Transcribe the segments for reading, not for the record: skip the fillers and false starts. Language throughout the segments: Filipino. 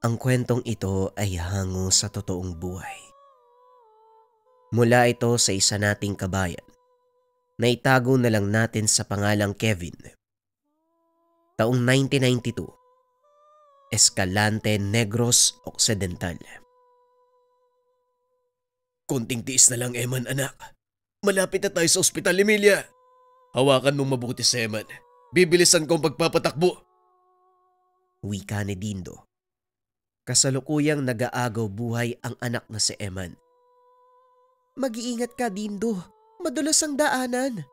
Ang kwentong ito ay hango sa totoong buhay. Mula ito sa isa nating kabayan na itago na lang natin sa pangalang Kevin. Taong 1992, Escalante, Negros Occidental. Konting tiis na lang, Eman, anak. Malapit na tayo sa ospital, Emilia. Hawakan mong mabuti si Eman. Bibilisan ko ang pagpapatakbo. Wika ni Dindo. Kasalukuyang nag-aagaw buhay ang anak na si Eman. Mag-iingat ka, Dindo. Madulas ang daanan.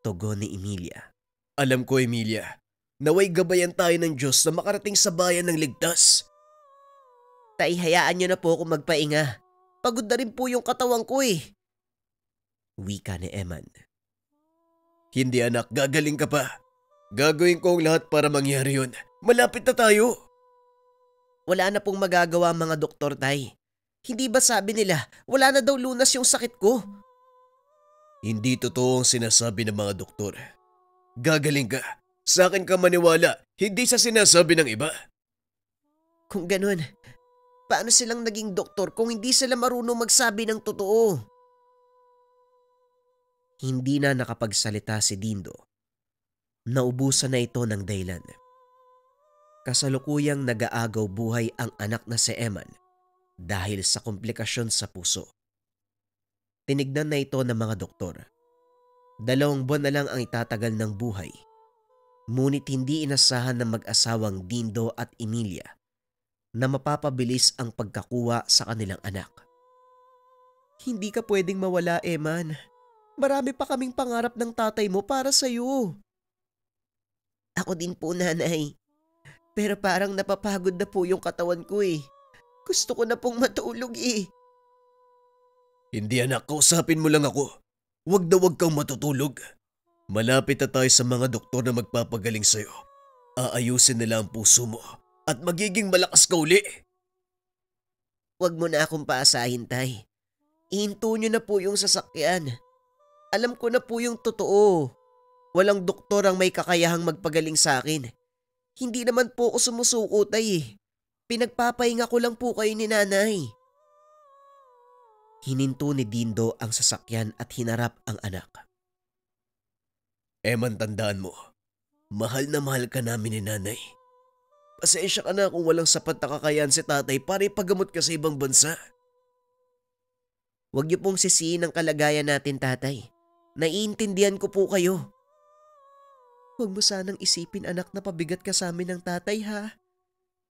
Tugon ni Emilia. Alam ko, Emilia. Naway gabayan tayo ng Diyos na makarating sa bayan ng ligtas. Tay, hayaan niyo na po ako magpainga. Pagod na rin po yung katawan ko eh. Wika ni Eman. Hindi, anak, gagaling ka pa. Gagawin ko ang lahat para mangyari yun. Malapit na tayo. Wala na pong magagawa mga doktor, Tay. Hindi ba sabi nila wala na daw lunas yung sakit ko? Hindi totoo ang sinasabi ng mga doktor. Gagaling ka. Sa akin ka maniwala, hindi sa sinasabi ng iba. Kung ganun, paano silang naging doktor kung hindi sila marunong magsabi ng totoo? Hindi na nakapagsalita si Dindo. Naubusan na ito ng dahilan. Kasalukuyang nag-aagaw buhay ang anak na si Eman dahil sa komplikasyon sa puso. Tinignan na ito ng mga doktor. 2 buwan na lang ang itatagal ng buhay. Ngunit hindi inasahan ng mag-asawang Dindo at Emilia na mapapabilis ang pagkakuha sa kanilang anak. Hindi ka pwedeng mawala, Eman. Marami pa kaming pangarap ng tatay mo para sa'yo. Ako din po, nanay. Pero parang napapagod na po yung katawan ko eh. Gusto ko na pong matulog eh. Hindi, anak, kausapin mo lang ako. Huwag na huwag kang matutulog. Malapit na tayo sa mga doktor na magpapagaling sa'yo. Aayusin nila ang puso mo at magiging malakas ka uli. Huwag mo na akong paasahin, Tay. Ihinto niyo na po yung sasakyan. Alam ko na po yung totoo. Walang doktor ang may kakayahang magpagaling sa akin. Hindi naman po ako sumusuko, Tay eh. Pinagpapahinga ko lang po kayo ni nanay. Hininto ni Dindo ang sasakyan at hinarap ang anak. Eman, tandaan mo, mahal na mahal ka namin ni nanay. Pasensya ka na kung walang sapat na kakayahan si tatay para ipagamot ka sa ibang bansa. Huwag niyo pong sisihin ang kalagayan natin, tatay. Naiintindihan ko po kayo. Huwag mo sanang isipin, anak, na pabigat ka sa amin ng tatay, ha?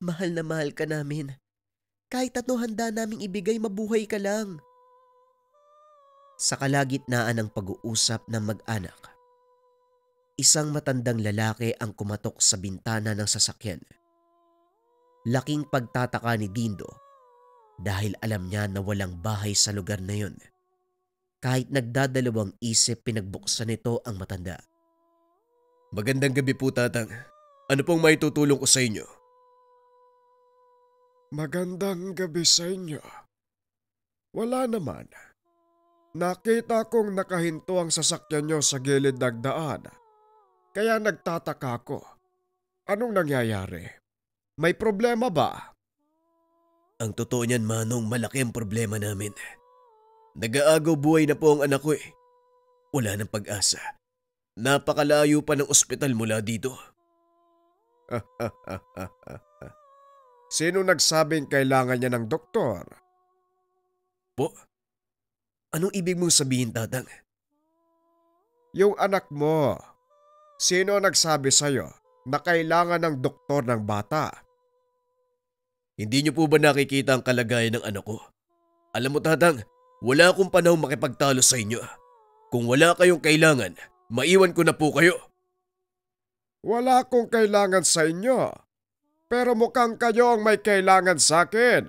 Mahal na mahal ka namin. Kahit ano handa naming ibigay, mabuhay ka lang. Sa kalagitnaan ng pag-uusap ng mag-anak, isang matandang lalaki ang kumatok sa bintana ng sasakyan. Laking pagtataka ni Dindo dahil alam niya na walang bahay sa lugar na yun. Kahit nagdadalawang isip, pinagbuksan nito ang matanda. Magandang gabi po, tatang. Ano pong may tutulong ko sa inyo? Magandang gabi sa inyo. Wala naman. Nakita kong nakahinto ang sasakyan nyo sa gilid ng daan. Kaya nagtataka ko. Anong nangyayari? May problema ba? Ang totoo niyan, Manong, malaki ang problema namin. Nag-aagaw buhay na po ang anak ko eh. Wala nang pag-asa. Napakalayo pa ng ospital mula dito. Sino nagsabing kailangan niya ng doktor? Po? Anong ibig mong sabihin, tatang? Yung anak mo. Sino nagsabi sa'yo na kailangan ng doktor ng bata? Hindi niyo po ba nakikita ang kalagayan ng anak ko? Alam mo, tatang, wala akong panahon makipagtalo sa inyo. Kung wala kayong kailangan, maiwan ko na po kayo. Wala akong kailangan sa inyo. Pero mukhang kayo ang may kailangan sa akin.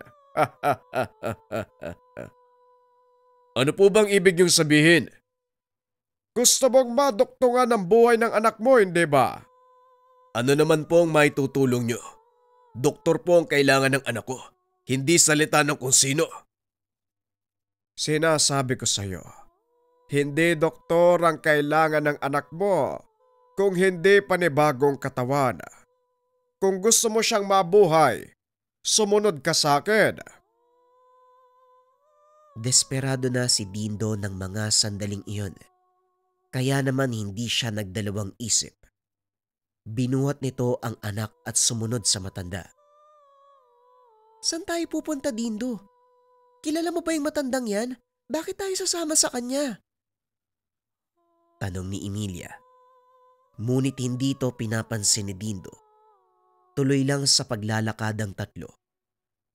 Ano po bang ibig niyong sabihin? Gusto mong maduktungan ang buhay ng anak mo, hindi ba? Ano naman po ang maitutulong niyo? Doktor po ang kailangan ng anak ko, hindi salita ng kung sino. Sinasabi ko sa'yo, hindi doktor ang kailangan ng anak mo, kung hindi panibagong katawan. Kung gusto mo siyang mabuhay, sumunod ka sa akin. Desperado na si Dindo ng mga sandaling iyon. Kaya naman hindi siya nagdalawang isip. Binuhat nito ang anak at sumunod sa matanda. Saan tayo pupunta, Dindo? Kilala mo ba yung matandang yan? Bakit tayo sasama sa kanya? Tanong ni Emilia. Ngunit hindi ito pinapansin ni Dindo. Tuloy lang sa paglalakad ang tatlo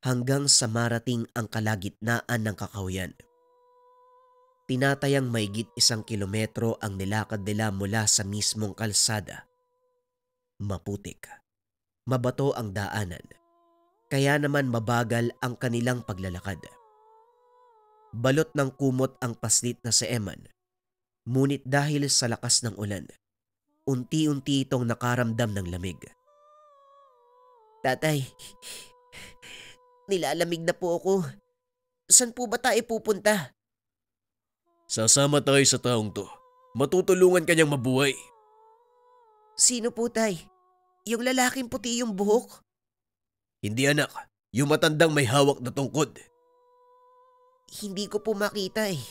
hanggang sa marating ang kalagitnaan ng kakahuyan. Tinatayang maigit 1 kilometro ang nilakad nila mula sa mismong kalsada. Maputik, mabato ang daanan, kaya naman mabagal ang kanilang paglalakad. Balot ng kumot ang paslit na si Eman, ngunit dahil sa lakas ng ulan, unti-unti itong nakaramdam ng lamig. Tatay, nilalamig na po ako. Saan po ba tayo pupunta? Sasama tayo sa taong to. Matutulungan kanyang mabuhay. Sino po, tay? Yung lalaking puti yung buhok? Hindi anak, yung matandang may hawak na tungkod. Hindi ko po makita eh.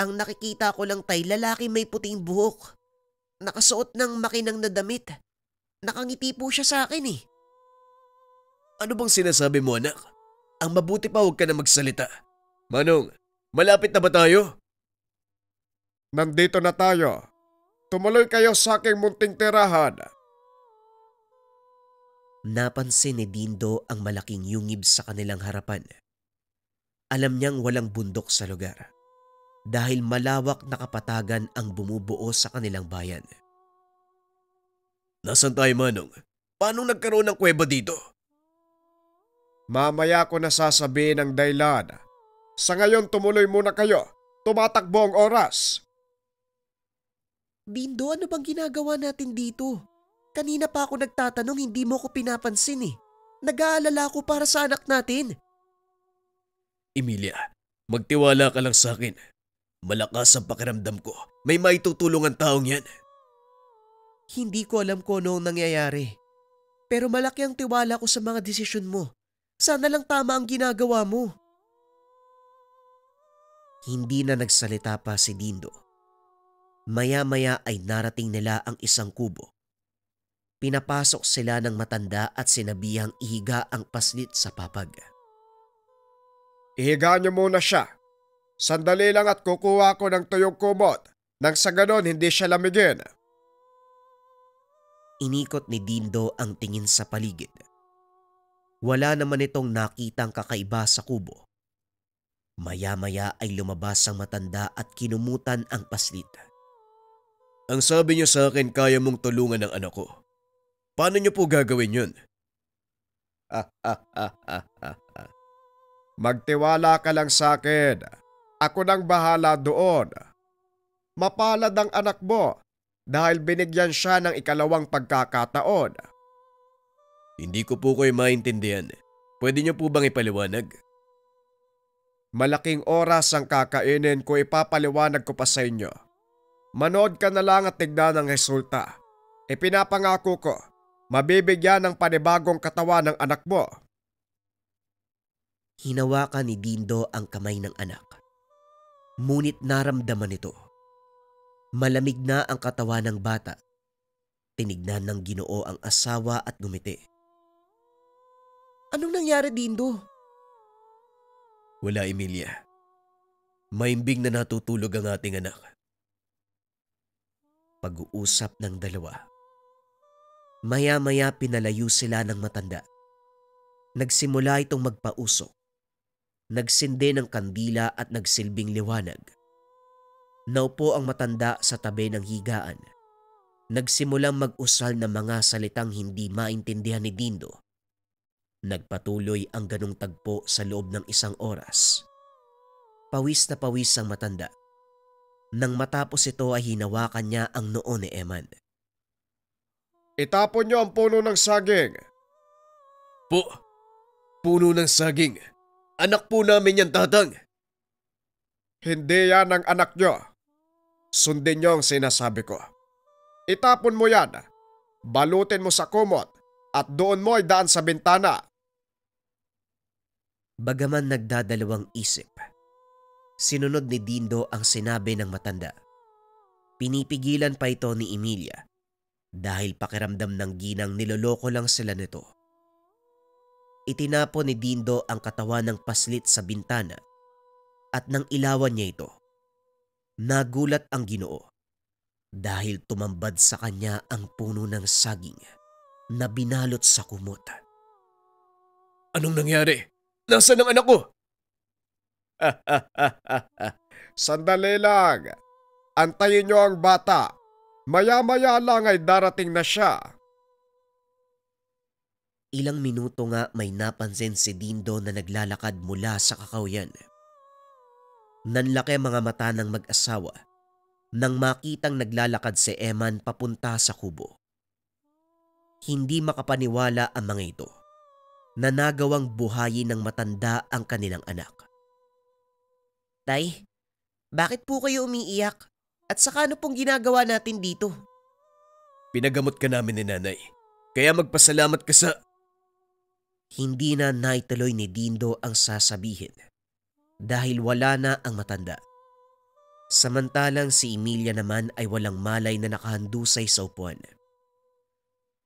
Ang nakikita ko lang, tay, lalaki may puting buhok. Nakasuot ng makinang na damit. Nakangiti po siya sa akin eh. Ano bang sinasabi mo anak? Ang mabuti pa huwag ka na magsalita. Manong, malapit na ba tayo? Nandito na tayo. Tumuloy kayo sa aking munting tirahan. Napansin ni Dindo ang malaking yungib sa kanilang harapan. Alam niyang walang bundok sa lugar dahil malawak na kapatagan ang bumubuo sa kanilang bayan. Nasaan tayo Manong? Paano nagkaroon ng kuweba dito? Mamaya ko na sasabihin ang dahilan. Sa ngayon tumuloy muna kayo. Tumatakbo ang oras. Dindo, ano bang ginagawa natin dito? Kanina pa ako nagtatanong, hindi mo ko pinapansin eh. Nag-aalala ako para sa anak natin. Emilia, magtiwala ka lang sa akin. Malakas ang pakiramdam ko. May maitutulong ang taong yan. Hindi ko alam kung ano ang nangyayari. Pero malaki ang tiwala ko sa mga desisyon mo. Sana lang tama ang ginagawa mo. Hindi na nagsalita pa si Dindo. Maya-maya ay narating nila ang isang kubo. Pinapasok sila ng matanda at sinabihang ihiga ang paslit sa papag. Ihiga niyo muna siya. Sandali lang at kukuha ko ng tuyong kumot. Nang sa ganon hindi siya lamigin. Inikot ni Dindo ang tingin sa paligid. Wala naman itong nakitang kakaiba sa kubo. Maya-maya ay lumabas ang matanda at kinumutan ang paslit. Ang sabi niyo sa akin kaya mong tulungan ng anak ko. Paano niyo po gagawin yun? Magtiwala ka lang sa akin. Ako nang bahala doon. Mapalad ang anak mo dahil binigyan siya ng ikalawang pagkakataon. Hindi ko po kayo maintindihan. Pwede niyo po bang ipaliwanag? Malaking oras ang kakainin ko, ipapaliwanag ko pa sa inyo. Manood ka na lang at tignan ang resulta. Ipinapangako ko, mabibigyan ng panibagong katawan ng anak mo. Hinawakan ni Dindo ang kamay ng anak. Ngunit naramdaman nito. Malamig na ang katawan ng bata. Tinignan ng Ginoo ang asawa at ngumiti. Anong nangyari, Dindo? Wala, Emilia. Maimbing na natutulog ang ating anak. Pag-uusap ng dalawa. Maya-maya pinalayo sila ng matanda. Nagsimula itong magpausok. Nagsindi ng kandila at nagsilbing liwanag. Naupo ang matanda sa tabi ng higaan. Nagsimulang mag-usal ng mga salitang hindi maintindihan ni Dindo. Nagpatuloy ang ganong tagpo sa loob ng 1 oras. Pawis na pawis ang matanda. Nang matapos ito ay hinawakan niya ang noo ni Eman. Itapon niyo ang puno ng saging. Puno ng saging. Anak po namin yan, tatang. Hindi yan ang anak niyo. Sundin niyo ang sinasabi ko. Itapon mo yan. Balutin mo sa kumot at doon mo ay daan sa bintana. Bagaman nagdadalawang isip, sinunod ni Dindo ang sinabi ng matanda. Pinipigilan pa ito ni Emilia dahil pakiramdam ng ginang niloloko lang sila nito. Itinapon ni Dindo ang katawan ng paslit sa bintana at nang ilawan niya ito, nagulat ang Ginoo dahil tumambad sa kanya ang puno ng saging na binalot sa kumot. Anong nangyari? Nasaan ang anak ko? Sandali lang. Antayin niyo ang bata. Maya-maya lang ay darating na siya. Ilang minuto nga may napansin si Dindo na naglalakad mula sa kakawyan. Nanlaki mga mata ng mag-asawa nang makitang naglalakad si Eman papunta sa kubo. Hindi makapaniwala ang mga ito na nagawang buhayin ng matanda ang kanilang anak. Tay, bakit po kayo umiiyak? At saka ano pong ginagawa natin dito? Pinagamot ka namin ni nanay. Kaya magpasalamat ka sa... Hindi na naituloy ni Dindo ang sasabihin dahil wala na ang matanda. Samantalang si Emilia naman ay walang malay na nakahandusay sa upuan.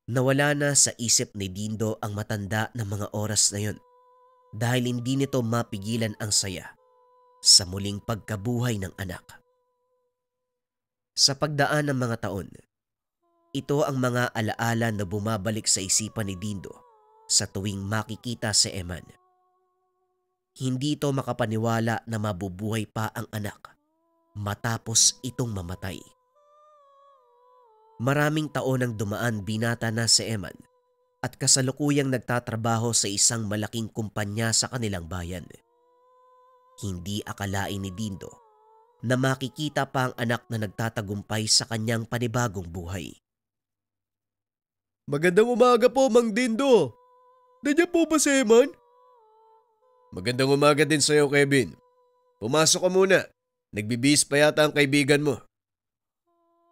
Nawala na sa isip ni Dindo ang matanda ng mga oras na yon dahil hindi nito mapigilan ang saya sa muling pagkabuhay ng anak. Sa pagdaan ng mga taon, ito ang mga alaala na bumabalik sa isipan ni Dindo sa tuwing makikita si Eman. Hindi ito makapaniwala na mabubuhay pa ang anak matapos itong mamatay. Maraming taon ang dumaan binata na si Eman at kasalukuyang nagtatrabaho sa isang malaking kumpanya sa kanilang bayan. Hindi akalain ni Dindo na makikita pa ang anak na nagtatagumpay sa kanyang panibagong buhay. Magandang umaga po, Mang Dindo. Nandiyan po ba si Eman? Magandang umaga din sa'yo, Kevin. Pumasok ka muna. Nagbibihis pa yata ang kaibigan mo.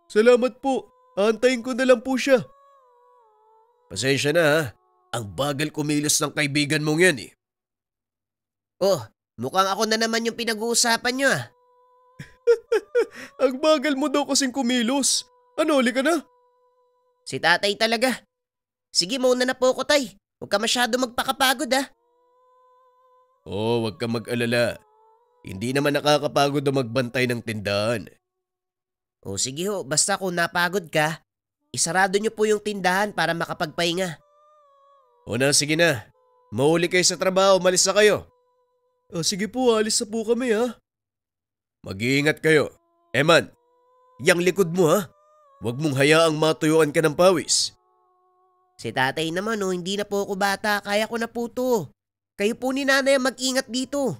Salamat po. Aantayin ko na lang po siya. Pasensya na ha. Ang bagal kumilos ng kaibigan mong yan eh. Oh, mukhang ako na naman yung pinag-uusapan nyo ah. Ang bagal mo daw kasing kumilos. Ano, huli ka na? Si tatay talaga. Sige, mauna na po ako, tay. Huwag ka masyado magpakapagod ah. Huwag ka mag-alala. Hindi naman nakakapagod na magbantay ng tindahan. O sige ho, basta kung napagod ka, isarado nyo po yung tindahan para makapagpahinga. Sige na. Mahuli kayo sa trabaho, malis na kayo. Sige po, alis na po kami ha. Mag-iingat kayo. Eman, yang likod mo ha. Huwag mong hayaang matuyuan ka ng pawis. Si tatay naman hindi na po ako bata, kaya ko na po to. Kayo po ni nanay ang mag-ingat dito.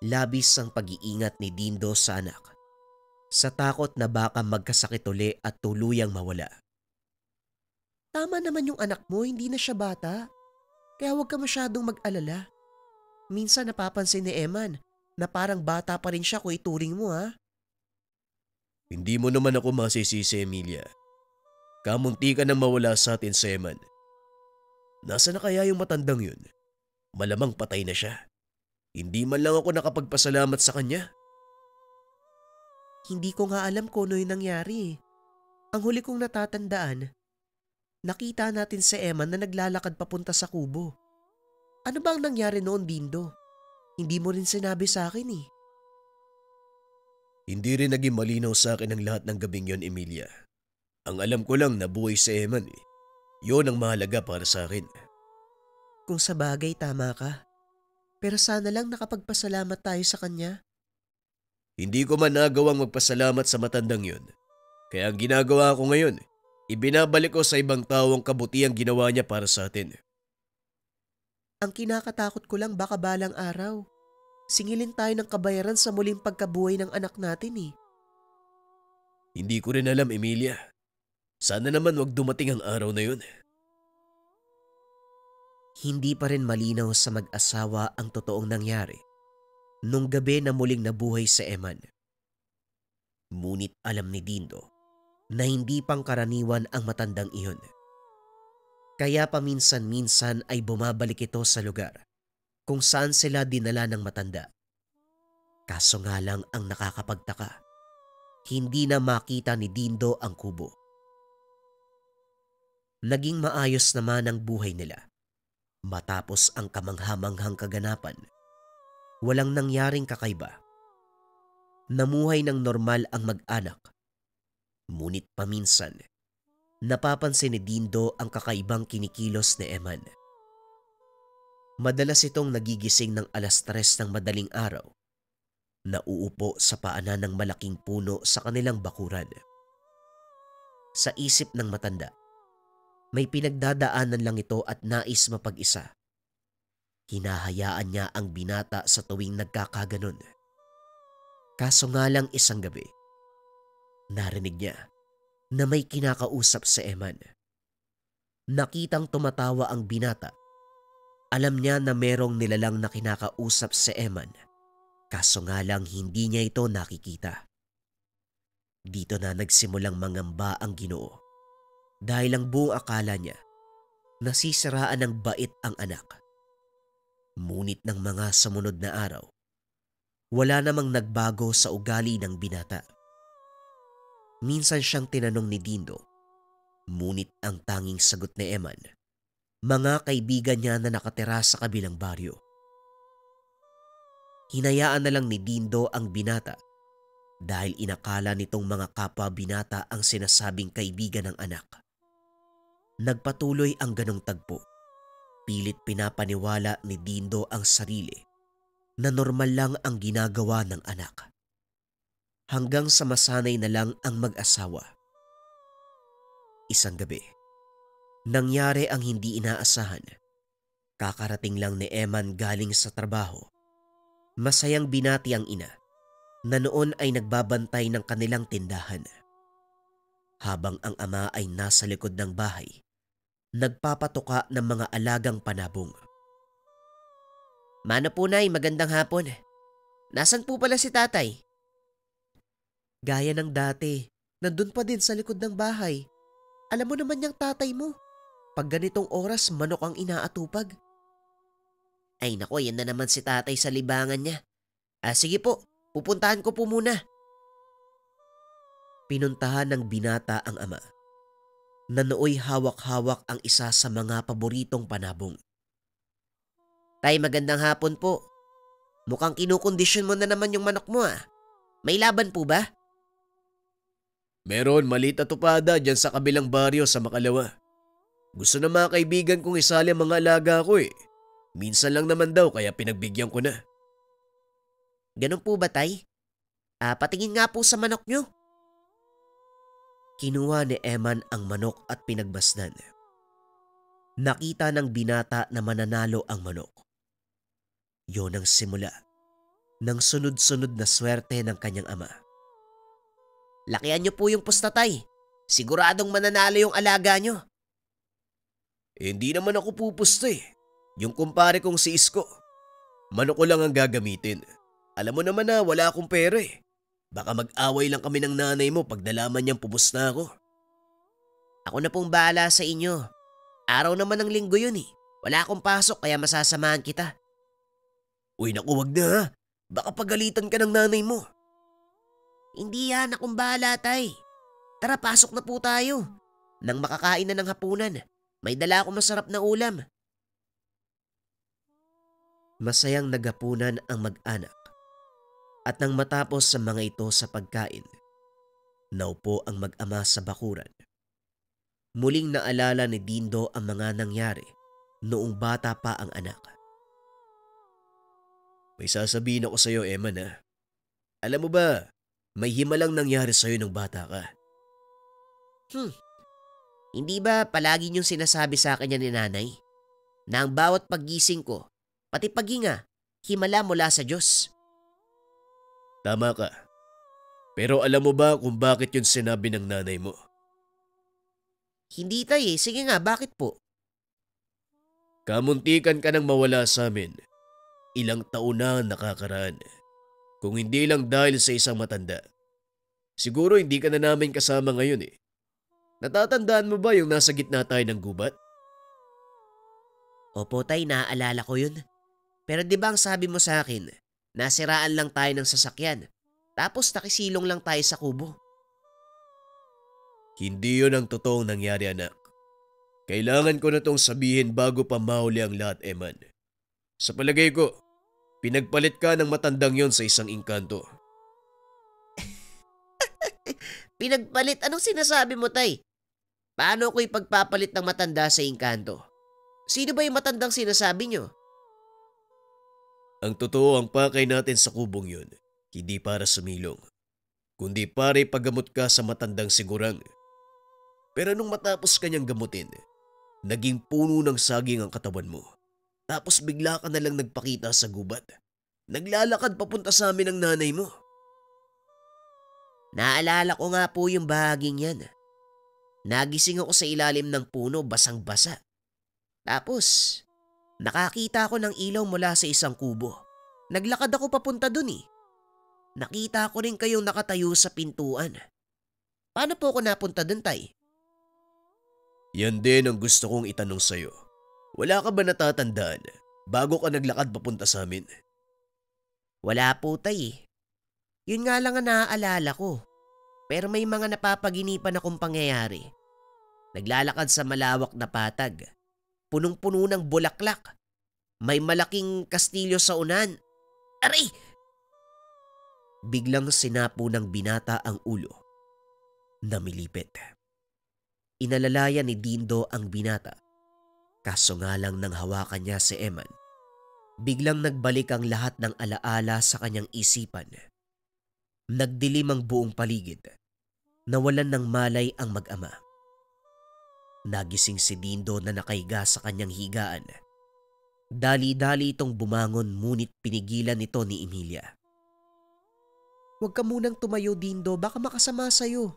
Labis ang pag-iingat ni Dindo sa anak, sa takot na baka magkasakit uli at tuluyang mawala. Tama naman yung anak mo, hindi na siya bata. Kaya huwag ka masyadong mag-alala. Minsan napapansin ni Eman na parang bata pa rin siya kung ituring mo ha. Hindi mo naman ako masisisi, Emilia. Kamunti ka nang mawala sa atin, Eman. Nasa na kaya yung matandang yun? Malamang patay na siya. Hindi man lang ako nakapagpasalamat sa kanya. Hindi ko nga alam kung ano yung nangyari. Ang huli kong natatandaan, nakita natin si Eman na naglalakad papunta sa kubo. Ano ba ang nangyari noon, Dindo? Hindi mo rin sinabi sa akin eh. Hindi rin naging malinaw sa akin ang lahat ng gabing yon, Emilia. Ang alam ko lang na buhay si Eman eh. Yun ang mahalaga para sa akin. Kung sa bagay tama ka. Pero sana lang nakapagpasalamat tayo sa kanya. Hindi ko man nagawang magpasalamat sa matandang yun. Kaya ang ginagawa ko ngayon, ibinabalik ko sa ibang tao ang kabutiang ginawa niya para sa atin. Ang kinakatakot ko lang baka balang araw, singilin tayo ng kabayaran sa muling pagkabuhay ng anak natin eh. Hindi ko rin alam, Emilia. Sana naman wag dumating ang araw na yun. Hindi pa rin malinaw sa mag-asawa ang totoong nangyari nung gabi na muling nabuhay si Eman. Ngunit alam ni Dindo na hindi pangkaraniwan ang matandang iyon. Kaya paminsan-minsan ay bumabalik ito sa lugar kung saan sila dinala ng matanda. Kaso nga lang ang nakakapagtaka, hindi na makita ni Dindo ang kubo. Naging maayos naman ang buhay nila. Matapos ang kamanghamanghang kaganapan, walang nangyaring kakaiba. Namuhay ng normal ang mag-anak. Ngunit paminsan, napapansin ni Dindo ang kakaibang kinikilos ni Eman. Madalas itong nagigising ng 3:00 ng madaling araw, nauupo sa paanan ng malaking puno sa kanilang bakuran. Sa isip ng matanda, may pinagdadaanan lang ito at nais mapag-isa. Hinahayaan niya ang binata sa tuwing nagkakaganon. Kaso nga lang isang gabi, narinig niya na may kinakausap si Eman. Nakitang tumatawa ang binata. Alam niya na merong nilalang na kinakausap si Eman. Kaso nga lang hindi niya ito nakikita. Dito na nagsimulang mangamba ang Ginoo. Dahil ang buong akala niya, nasisiraan ng bait ang anak. Ngunit ng mga sumunod na araw, wala namang nagbago sa ugali ng binata. Minsan siyang tinanong ni Dindo, ngunit ang tanging sagot ni Eman, mga kaibigan niya na nakatira sa kabilang baryo. Hinayaan na lang ni Dindo ang binata dahil inakala nitong mga kapwa binata ang sinasabing kaibigan ng anak. Nagpatuloy ang ganong tagpo. Pilit pinapaniwala ni Dindo ang sarili na normal lang ang ginagawa ng anak. Hanggang sa masanay na lang ang mag-asawa. Isang gabi, nangyari ang hindi inaasahan. Kakarating lang ni Eman galing sa trabaho. Masayang binati ang ina na noon ay nagbabantay ng kanilang tindahan. Habang ang ama ay nasa likod ng bahay, nagpapatuka ng mga alagang panabong. Mano po nay, magandang hapon. Nasaan po pala si tatay? Gaya ng dati, nandun pa din sa likod ng bahay. Alam mo naman yung tatay mo. Pag ganitong oras, manok ang inaatupag. Ay nako, yan na naman si tatay sa libangan niya. Sige po, pupuntahan ko po muna. Pinuntahan ng binata ang ama, na nooy hawak-hawak ang isa sa mga paboritong panabong. Tay, magandang hapon po. Mukhang kinukondisyon mo na naman yung manok mo . May laban po ba? Meron, maliit na tupada dyan sa kabilang baryo sa Makalawa. Gusto na mga kaibigan kong isali ang mga alaga ko . Minsan lang naman daw kaya pinagbigyan ko na. Ganun po ba, tay? Patingin nga po sa manok nyo. Kinuha ni Eman ang manok at pinagbasdan. Nakita ng binata na mananalo ang manok. Yon ang simula ng sunod-sunod na swerte ng kanyang ama. Lakihan niyo po yung pusta, tay. Siguradong mananalo yung alaga nyo. Hindi naman ako pupusta . Yung kumpare kong si Isko. Manok ko lang ang gagamitin. Alam mo naman na wala akong pera . Baka mag-away lang kami ng nanay mo pag nalaman niyang pumusta ako. Ako na pong bahala sa inyo. Araw naman ng linggo yun . Wala akong pasok kaya masasamahan kita. Uy naku, wag na . Baka pagalitan ka ng nanay mo. Hindi yan, akong bahala, tay. Tara, pasok na po tayo. Nang makakain na ng hapunan, may dala akong masarap na ulam. Masayang naghapunan ang mag-anak. At nang matapos sa mga ito sa pagkain, naupo ang mag-ama sa bakuran. Muling naalala ni Dindo ang mga nangyari noong bata pa ang anak. May sasabihin ako sa iyo, Eman . Alam mo ba, may himalang nangyari sa iyo nung bata ka. Hindi ba palagi niyong sinasabi sa akin yan ni nanay? Na ang bawat paggising ko, pati paghinga, himala mula sa Diyos. Tama ka. Pero alam mo ba kung bakit yun sinabi ng nanay mo? Hindi, tay . Sige nga, bakit po? Kamuntikan ka nang mawala sa amin. Ilang taon na ang nakakaraan. Kung hindi lang dahil sa isang matanda. Siguro hindi ka na namin kasama ngayon . Natatandaan mo ba yung nasa gitna tayo ng gubat? Opo tay, naaalala ko yun. Pero di ba ang sabi mo sa akin, nasiraan lang tayo ng sasakyan. Tapos nakisilong lang tayo sa kubo. Hindi yun ang totoong nangyari, anak. Kailangan ko na tong sabihin bago pa mahuli ang lahat, Eman. Sa palagay ko, pinagpalit ka ng matandang yon sa isang engkanto. Pinagpalit? Anong sinasabi mo tay? Paano ko ipagpapalit ng matanda sa engkanto? Sino ba yung matandang sinasabi nyo? Ang totoo, ang pakay natin sa kubong yun, hindi para sumilong, kundi para ipagamot ka sa matandang sigurang. Pero nung matapos kanyang gamutin, naging puno ng saging ang katawan mo. Tapos bigla ka na lang nagpakita sa gubat. Naglalakad papunta sa amin ang nanay mo. Naalala ko nga po yung bahaging yan. Nagising ako sa ilalim ng puno, basang-basa. Tapos, nakakita ako ng ilaw mula sa isang kubo. Naglakad ako papunta dun eh. Nakita ko rin kayong nakatayo sa pintuan. Paano po ako napunta dun, tay? Yan din ang gusto kong itanong sa'yo. Wala ka ba natatandaan bago ka naglakad papunta sa amin? Wala po, tay. Yun nga lang ang naaalala ko. Pero may mga napapaginipan akong pangyayari. Naglalakad sa malawak na patag. Punong-puno ng bulaklak. May malaking kastilyo sa unan. Aray! Biglang sinapo ng binata ang ulo. Namilipit. Inalalayan ni Dindo ang binata. Kaso nga lang nang hawakan niya si Eman, biglang nagbalik ang lahat ng alaala sa kanyang isipan. Nagdilim ang buong paligid. Nawalan ng malay ang mag-ama. Nagising si Dindo na nakahiga sa kanyang higaan. Dali-dali itong bumangon ngunit pinigilan ito ni Emilia. Huwag ka munang tumayo, Dindo, baka makasama sa'yo.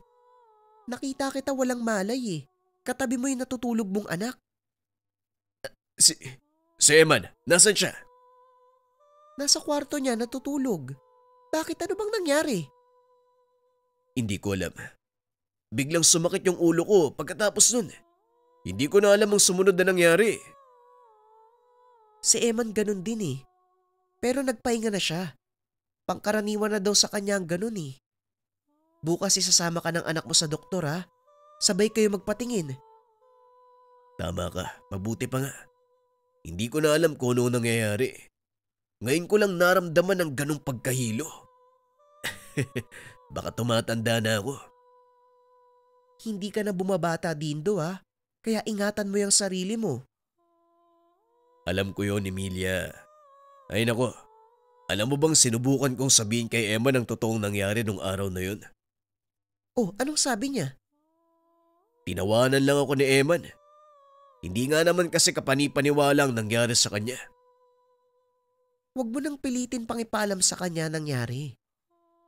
Nakita kita walang malay eh. Katabi mo yung natutulog mong anak. Si Eman, nasan siya? Nasa kwarto niya natutulog. Bakit, ano bang nangyari? Hindi ko alam. Biglang sumakit yung ulo ko pagkatapos nun. Hindi ko na alam ang sumunod na nangyari. Si Eman ganun din eh. Pero nagpahinga na siya. Pangkaraniwan na daw sa kanya ang ganun eh. Bukas isasama ka ng anak mo sa doktor ha. Sabay kayo magpatingin. Tama ka, mabuti pa nga. Hindi ko na alam kung ano nangyayari. Ngayon ko lang naramdaman ang ganong pagkahilo. Baka tumatanda na ako. Hindi ka na bumabata, Dindo ha. Kaya ingatan mo yung sarili mo. Alam ko yon, Emilia. Ay nako, alam mo bang sinubukan kong sabihin kay Emma ng totoong nangyari nung araw na yun? Oh, anong sabi niya? Tinawanan lang ako ni Eman. Hindi nga naman kasi kapani-paniwala ang nangyari sa kanya. Huwag mo nang pilitin pang ipaalam sa kanya nangyari.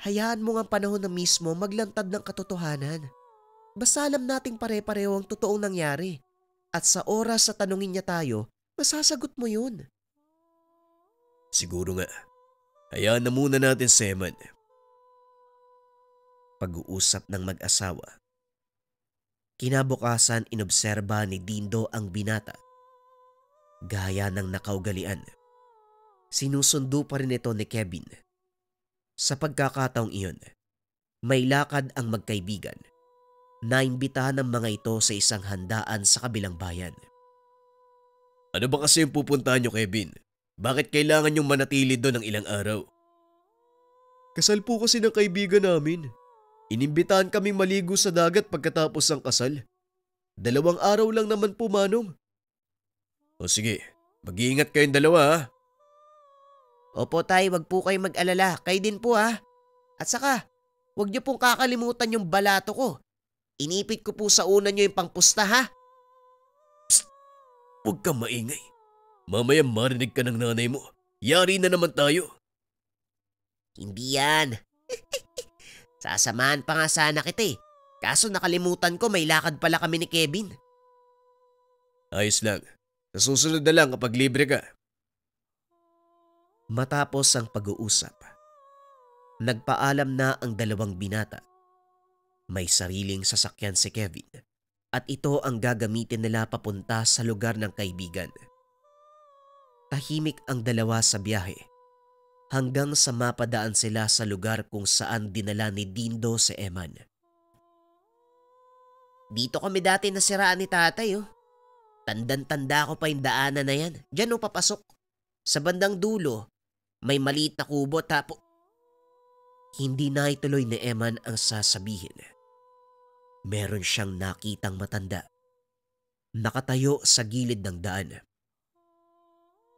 Hayaan mo nga panahon na mismo maglantad ng katotohanan. Basta alam nating pare-pareho ang totoong nangyari. At sa oras sa tanungin niya tayo, masasagot mo yun. Siguro nga. Hayaan na muna natin si Eman. Pag-uusap ng mag-asawa. Kinabukasan inobserba ni Dindo ang binata. Gaya ng nakaugalian. Sinusundo pa rin ito ni Kevin. Sa pagkakataong iyon, may lakad ang magkaibigan. Naimbitahan ng mga ito sa isang handaan sa kabilang bayan. Ano ba kasi yung pupuntahan nyo, Kevin? Bakit kailangan yung manatili doon ng ilang araw? Kasal po kasi ng kaibigan namin. Inimbitahan kaming maligo sa dagat pagkatapos ng kasal. 2 araw lang naman po, Manong. O sige, mag-iingat kayong dalawa ha. Opo tay, wag po kayong mag-alala. Kayo din po ha. At saka, wag niyo pong kakalimutan yung balato ko. Inipit ko po sa una niyo yung pangpusta ha. Psst! Huwag kang maingay. Mamaya marinig ka ng nanay mo. Yari na naman tayo. Hindi yan. Sasamahan pa nga sana kita eh. Kaso nakalimutan ko may lakad pala kami ni Kevin. Ayos lang. Sa susunod na lang kapag libre ka. Matapos ang pag-uusap, nagpaalam na ang 2 binata. May sariling sasakyan si Kevin at ito ang gagamitin nila papunta sa lugar ng kaibigan. Tahimik ang dalawa sa biyahe hanggang sa mapadaan sila sa lugar kung saan dinala ni Dindo si Eman. Dito kami dati nasiraan ni tatay oh. Tandang-tanda ko pa yung daanan na yan. Diyan papasok. Sa bandang dulo, may maliit na kubo tapo. Hindi na ituloy ni Eman ang sasabihin. Meron siyang nakitang matanda. Nakatayo sa gilid ng daan.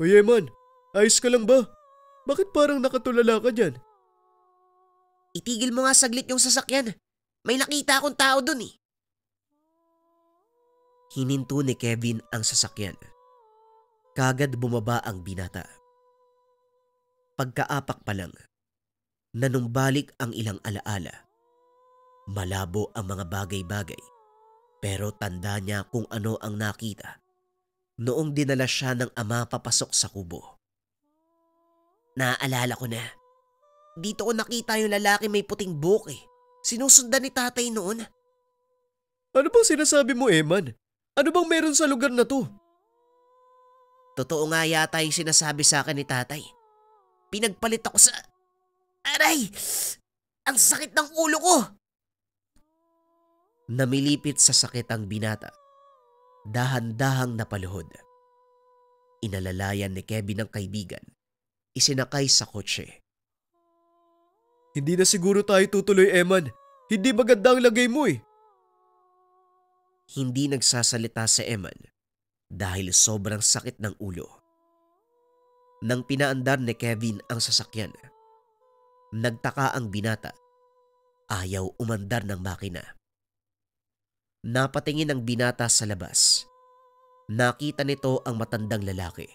Hoy Eman, ayos ka lang ba? Bakit parang nakatulala ka dyan? Itigil mo nga saglit yung sasakyan. May nakita akong tao dun eh. Hininto ni Kevin ang sasakyan. Kagad bumaba ang binata. Pagkaapak pa lang, nanumbalik ang ilang alaala. Malabo ang mga bagay-bagay, pero tanda niya kung ano ang nakita noong dinala siya ng ama papasok sa kubo. Naaalala ko na. Dito ko nakita yung lalaki may puting buhok eh. Sinusundan ni tatay noon. Ano bang sinasabi mo, Eman? Ano bang meron sa lugar na to? Totoo nga yata yung sinasabi sa akin ni tatay. Pinagpalit ako sa... Aray! Ang sakit ng ulo ko! Namilipit sa sakit ang binata. Dahan-dahang napaluhod. Inalalayan ni Kevin ang kaibigan. Isinakay sa kotse. Hindi na siguro tayo tutuloy, Eman. Hindi maganda ang lagay mo eh. Hindi nagsasalita si Eman dahil sobrang sakit ng ulo. Nang pinaandar ni Kevin ang sasakyan, nagtaka ang binata. Ayaw umandar ng makina. Napatingin ang binata sa labas. Nakita nito ang matandang lalaki.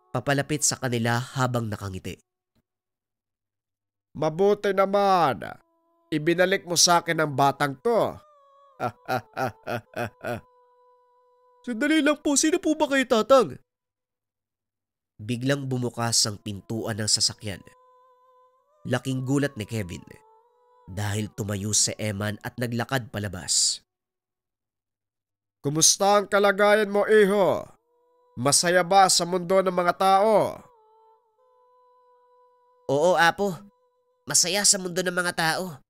Papalapit sa kanila habang nakangiti. Mabuti naman. Ibinalik mo sa akin ang batang to. Sandali lang po, sino po ba kayo, Tatang? Biglang bumukas ang pintuan ng sasakyan. Laking gulat ni Kevin dahil tumayo si Eman at naglakad palabas. Kumusta ang kalagayan mo, iho? Masaya ba sa mundo ng mga tao? Oo, apo. Masaya sa mundo ng mga tao.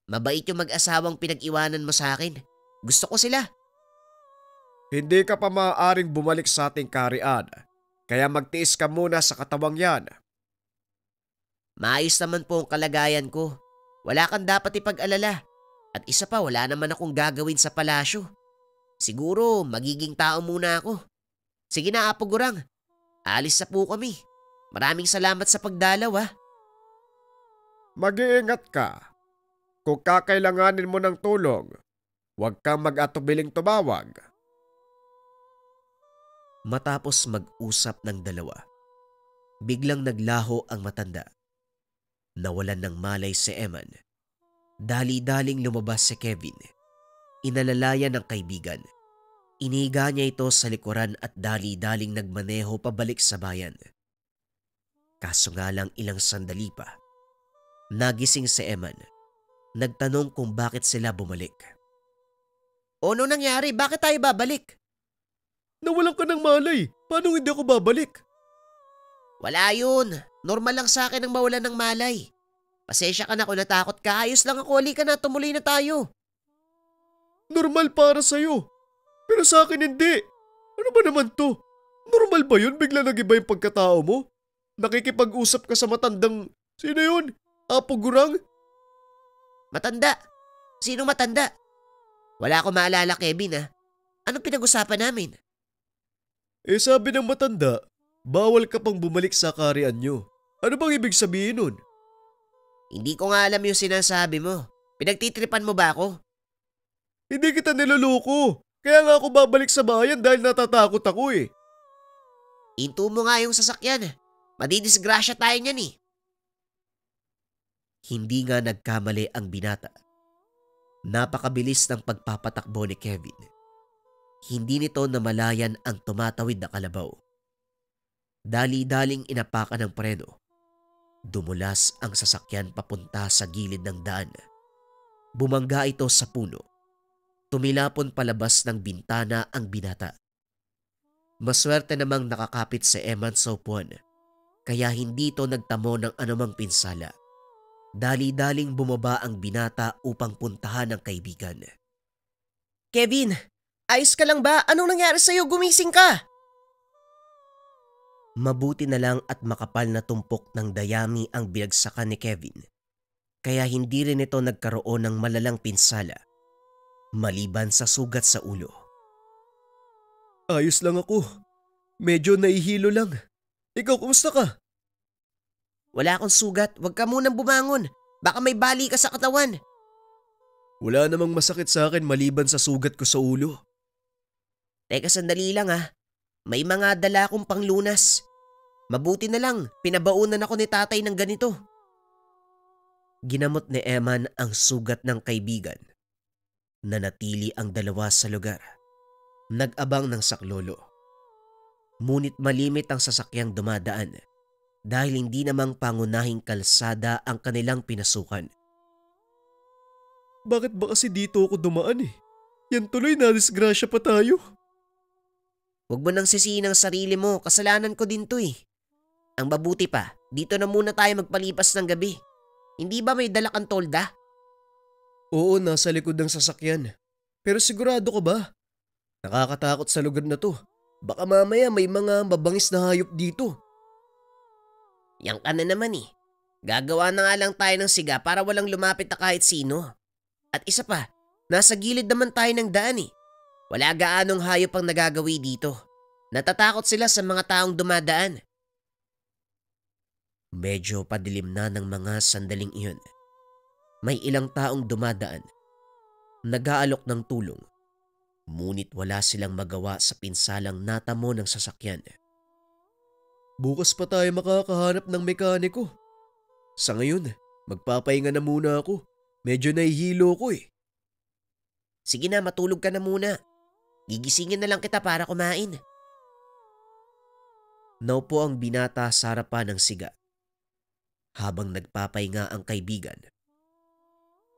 Mabait yung mag-asawang pinag-iwanan mo sa akin. Gusto ko sila. Hindi ka pa maaaring bumalik sa ating kaharian, kaya magtiis ka muna sa katawang yan. Maayos naman po ang kalagayan ko. Wala kang dapat ipag-alala. At isa pa, wala naman akong gagawin sa palasyo. Siguro, magiging tao muna ako. Sige na, Apo Gurang. Alis na po kami. Maraming salamat sa pagdalaw, ha. Mag-iingat ka. Kung kakailanganin mo ng tulong, huwag kang mag-atubiling tumawag. Matapos mag-usap ng dalawa, biglang naglaho ang matanda. Nawalan ng malay si Eman. Dali-daling lumabas si Kevin. Inalalayan ng kaibigan. Iniga niya ito sa likuran at dali-daling nagmaneho pabalik sa bayan. Kaso nga lang ilang sandali pa, nagising si Eman. Nagtanong kung bakit sila bumalik. Ano nangyari? Bakit tayo babalik? Nawalan ka ng malay. Paano hindi ako babalik? Wala yun. Normal lang sa akin ang mawalan ng malay. Pasensya ka na kung natakot ka. Ayos lang ako. Halika na, tumuloy na tayo. Normal para sa'yo. Pero sa akin hindi. Ano ba naman to? Normal ba yun? Bigla nag-iba yung pagkatao mo? Nakikipag-usap ka sa matandang... Sino yun? Apo Gurang? Matanda. Sino matanda? Wala akong maalala, Kevin, ha? Anong pinag-usapan namin? Sabi ng matanda, bawal ka pang bumalik sa kaharian nyo. Ano bang ibig sabihin nun? Hindi ko nga alam yung sinasabi mo. Pinagtitripan mo ba ako? Hindi kita niloloko. Kaya nga ako babalik sa bayan dahil natatakot ako eh. Hinto mo nga yung sasakyan. Madidisgrasya tayo niyan eh. Hindi nga nagkamali ang binata. Napakabilis ng pagpapatakbo ni Kevin. Hindi nito namalayan ang tumatawid na kalabaw. Dali-daling inapakan ng preno. Dumulas ang sasakyan papunta sa gilid ng daan. Bumangga ito sa puno. Tumilapon palabas ng bintana ang binata. Maswerte namang nakakapit si Eman sa upuan, kaya hindi ito nagtamo ng anumang pinsala. Dali-daling bumaba ang binata upang puntahan ang kaibigan. Kevin, ayos ka lang ba? Anong nangyari sa'yo? Gumising ka! Mabuti na lang at makapal na tumpok ng dayami ang binagsakan ni Kevin, kaya hindi rin ito nagkaroon ng malalang pinsala, maliban sa sugat sa ulo. Ayos lang ako. Medyo nahihilo lang. Ikaw, kumusta ka? Wala akong sugat, huwag ka munang bumangon. Baka may bali ka sa katawan. Wala namang masakit sa akin maliban sa sugat ko sa ulo. Teka, sandali lang ha. May mga dala akong panglunas. Mabuti na lang, pinabaunan ako ni tatay ng ganito. Ginamot ni Eman ang sugat ng kaibigan. Nanatili ang dalawa sa lugar. Nag-abang ng saklolo. Ngunit malimit ang sasakyang dumadaan dahil hindi namang pangunahing kalsada ang kanilang pinasukan. Bakit ba kasi dito ako dumaan eh? Yan tuloy na disgrasya pa tayo. Huwag mo nang sisihin ang sarili mo, kasalanan ko din to eh. Ang mabuti pa, dito na muna tayo magpalipas ng gabi. Hindi ba may dala kang tolda? Oo, nasa likod ng sasakyan. Pero sigurado ka ba? Nakakatakot sa lugar na to. Baka mamaya may mga mabangis na hayop dito. Yang ka na naman eh. Gagawa na nga lang tayo ng siga para walang lumapit na kahit sino. At isa pa, nasa gilid naman tayo ng daan eh. Wala gaanong hayop ang nagagawi dito. Natatakot sila sa mga taong dumadaan. Medyo padilim na ng mga sandaling iyon. May ilang taong dumadaan. Nag-aalok ng tulong. Ngunit wala silang magawa sa pinsalang natamo ng sasakyan. Bukas pa tayo makakahanap ng mekaniko. Sa ngayon, magpapahinga na muna ako. Medyo nahihilo ko eh. Sige na, matulog ka na muna. Gigisingin na lang kita para kumain. Naupo ang binata sa harapan ng siga. Habang nagpapahinga ang kaibigan,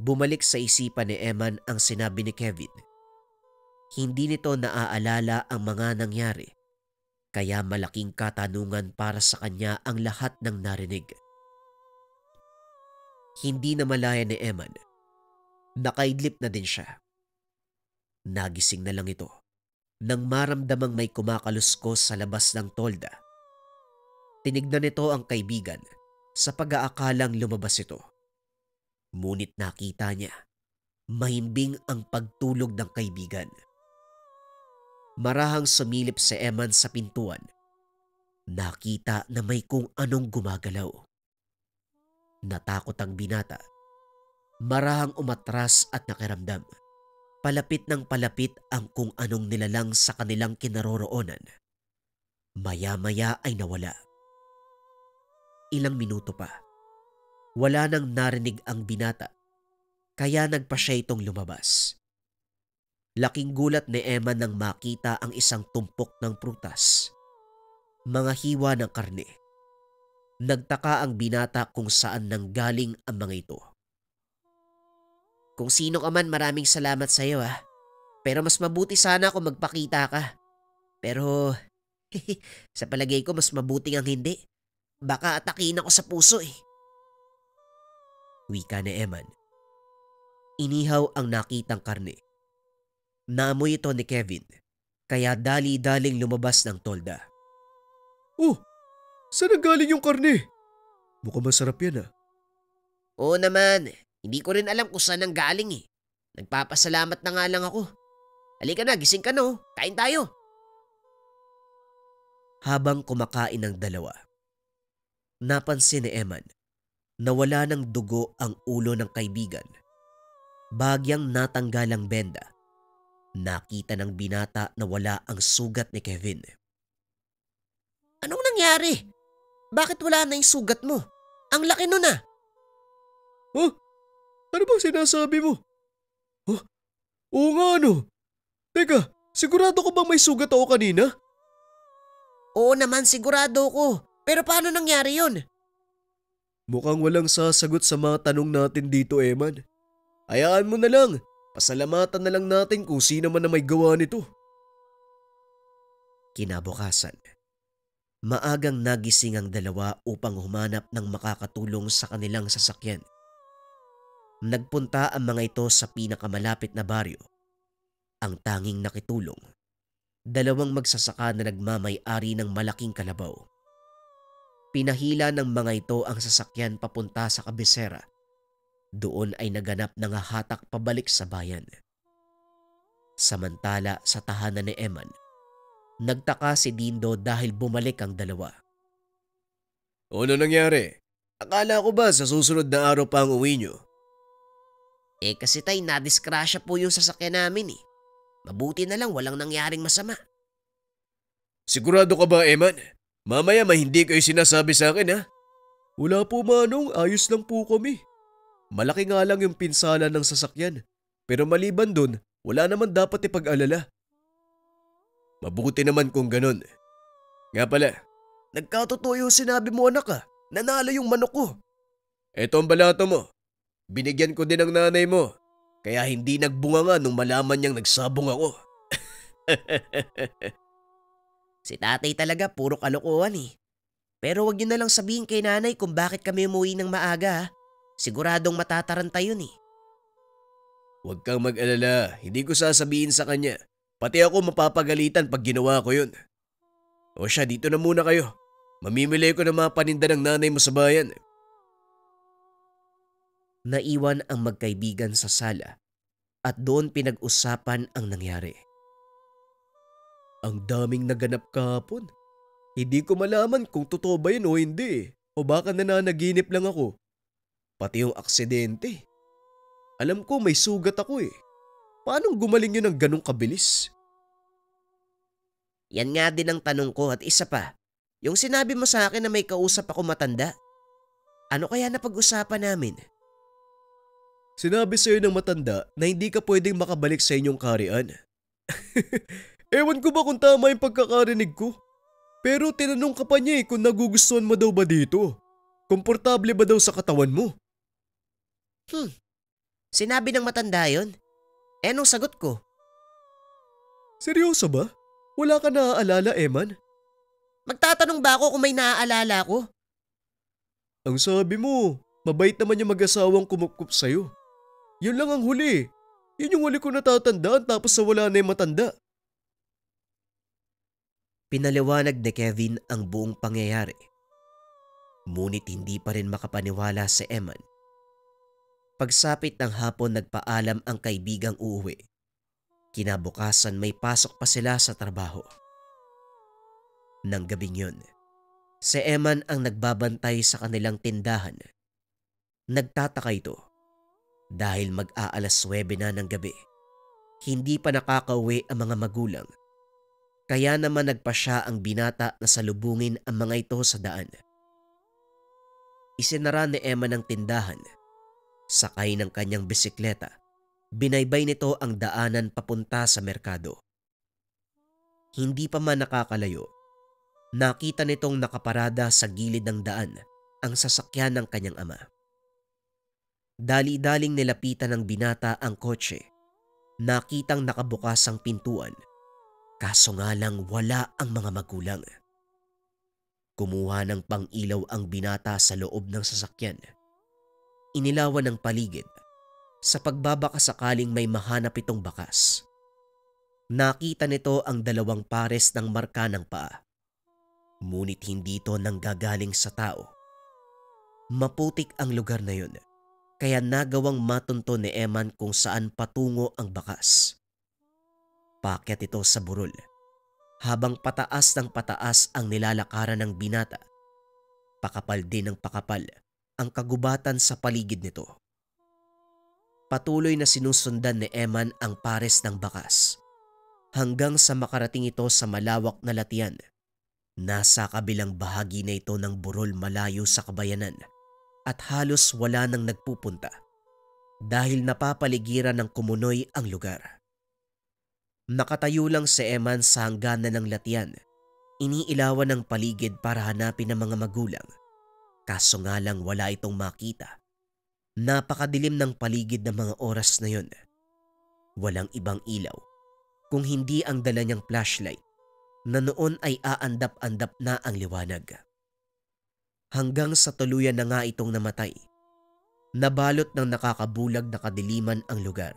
bumalik sa isipan ni Eman ang sinabi ni Kevin. Hindi nito naaalala ang mga nangyari, kaya malaking katanungan para sa kanya ang lahat ng narinig. Hindi na malaya ni Eman. Nakaidlip na din siya. Nagising na lang ito nang maramdamang may kumakaluskos sa labas ng tolda. Tinignan nito ang kaibigan sa pag-aakalang lumabas ito. Ngunit nakita niya, mahimbing ang pagtulog ng kaibigan. Marahang sumilip si Eman sa pintuan. Nakita na may kung anong gumagalaw. Natakot ang binata. Marahang umatras at nakiramdam. Palapit ng palapit ang kung anong nilalang sa kanilang kinaroroonan. Maya-maya ay nawala. Ilang minuto pa. Wala nang narinig ang binata, kaya nagpa siya itong lumabas. Laking gulat ni Emma nang makita ang isang tumpok ng prutas. Mga hiwa ng karne. Nagtaka ang binata kung saan nanggaling ang mga ito. Kung sino ka man, maraming salamat sa iyo ah. Pero mas mabuti sana kung magpakita ka. Pero sa palagay ko mas mabuting ang hindi. Baka atakin ako sa puso eh. Wika ni Eman. Inihaw ang nakitang karne. Naamoy ito ni Kevin, kaya dali-daling lumabas ng tolda. Oh, saan galing yung karne? Mukhang masarap yan ah. Oo naman, hindi ko rin alam kung saan ang galing eh. Nagpapasalamat na nga lang ako. Halika na, gising ka no, kain tayo. Habang kumakain ang dalawa, napansin ni Eman na wala ng dugo ang ulo ng kaibigan. Bagyang natanggal ang benda. Nakita ng binata na wala ang sugat ni Kevin. Anong nangyari? Bakit wala na yung sugat mo? Ang laki nun ah. Oh, ano bang sinasabi mo? Oh, oo nga ano. Teka, sigurado ka bang may sugat ako kanina? Oo naman, sigurado ko. Pero paano nangyari yon? Mukhang walang sasagot sa mga tanong natin dito, Eman. Hayaan mo na lang. Pasalamatan na lang natin kung sino man na may gawa nito. Kinabukasan, maagang nagising ang dalawa upang humanap ng makakatulong sa kanilang sasakyan. Nagpunta ang mga ito sa pinakamalapit na baryo. Ang tanging nakitulong, dalawang magsasaka na nagmamay-ari ng malaking kalabaw. Pinahila ng mga ito ang sasakyan papunta sa kabisera. Doon ay naganap ng hatak pabalik sa bayan. Samantala sa tahanan ni Eman, nagtaka si Dindo dahil bumalik ang dalawa. Ano nangyari? Akala ko ba sa susunod na araw pa ang uwi nyo? Kasi tay, nadiskrasya po yung sasakyan namin eh. Mabuti na lang walang nangyaring masama. Sigurado ka ba, Eman? Mamaya hindi kayo sinasabi sa akin, ha? Wala po manong, ayos lang po kami. Malaki nga lang yung pinsala ng sasakyan. Pero maliban dun, wala naman dapat ipag-alala. Mabuti naman kung ganun. Nga pala, Nagkatotoo yung sinabi mo anak ah. Nanalo yung manok ko. eto ang balato mo. Binigyan ko din ng nanay mo. Kaya hindi nagbunga nga nung malaman niyang nagsabong ako. Si tatay talaga puro kalokohan eh. Pero wag niyo na lang sabihin kay nanay kung bakit kami umuwi ng maaga. Siguradong matataranta yun eh. Huwag kang mag-alala, hindi ko sasabihin sa kanya. Pati ako mapapagalitan pag ginawa ko yun. O siya, dito na muna kayo. Mamimili ko ng mga paninda ng nanay mo sa bayan. Naiwan ang magkaibigan sa sala at doon pinag-usapan ang nangyari. Ang daming naganap kahapon. Hindi ko malaman kung totoo ba yun o hindi. O baka nananaginip lang ako. Pati yung aksidente. Alam ko may sugat ako eh. Paano gumaling yun ng ganong kabilis? Yan nga din ang tanong ko at isa pa. Yung sinabi mo sa akin na may kausap ako matanda. Ano kaya napag-usapan namin? Sinabi sa'yo ng matanda na hindi ka pwedeng makabalik sa inyong kaharian. Ewan ko ba kung tama yung pagkakarinig ko. Pero tinanong ka pa niya kung nagugustuhan mo daw ba dito. Komportable ba daw sa katawan mo? Sinabi ng matanda yon? Anong sagot ko? Seryoso ba? Wala ka naaalala, Eman? Magtatanong ba ako kung may naaalala ko? Ang sabi mo, mabait naman yung mag-asawang kumupkup sa'yo. Yun lang ang huli. Yun yung huli ko natatandaan tapos wala na yung matanda. Pinaliwanag ni Kevin ang buong pangyayari. Ngunit hindi pa rin makapaniwala si Eman. Pagsapit ng hapon nagpaalam ang kaibigang uuwi. Kinabukasan may pasok pa sila sa trabaho. Nang gabing yun, si Eman ang nagbabantay sa kanilang tindahan. Nagtataka ito dahil mag-aalas 9 na ng gabi. Hindi pa nakakauwi ang mga magulang. Kaya naman nagpa siya ang binata na salubungin ang mga ito sa daan. Isinara ni Eman ang tindahan. Sakay ng kanyang bisikleta, binaybay nito ang daanan papunta sa merkado. Hindi pa man nakakalayo, nakita nitong nakaparada sa gilid ng daan ang sasakyan ng kanyang ama. Dali-daling nilapitan ng binata ang kotse. Nakitang nakabukas ang pintuan, kaso nga lang wala ang mga magulang. Kumuha ng pang-ilaw ang binata sa loob ng sasakyan. Inilawan ng paligid sa pagbabaka sakaling may mahanap itong bakas. Nakita nito ang dalawang pares ng marka ng paa. Ngunit hindi ito nanggagaling sa tao. Maputik ang lugar na yun, kaya nagawang matunto ni Eman kung saan patungo ang bakas. Paakyat ito sa burol, habang pataas ng pataas ang nilalakaran ng binata. Pakapal din ng pakapal ang kagubatan sa paligid nito. Patuloy na sinusundan ni Eman ang pares ng bakas hanggang sa makarating ito sa malawak na latian. Nasa kabilang bahagi na ito ng burol malayo sa kabayanan at halos wala nang nagpupunta dahil napapaligiran ng kumunoy ang lugar. Nakatayo lang si Eman sa hangganan ng latian. Iniilawan ng paligid para hanapin ang mga magulang. Kaso nga lang wala itong makita. Napakadilim ng paligid ng mga oras na yon. Walang ibang ilaw kung hindi ang dala niyang flashlight na noon ay aandap-andap na ang liwanag. Hanggang sa tuluyan na nga itong namatay, nabalot ng nakakabulag na kadiliman ang lugar.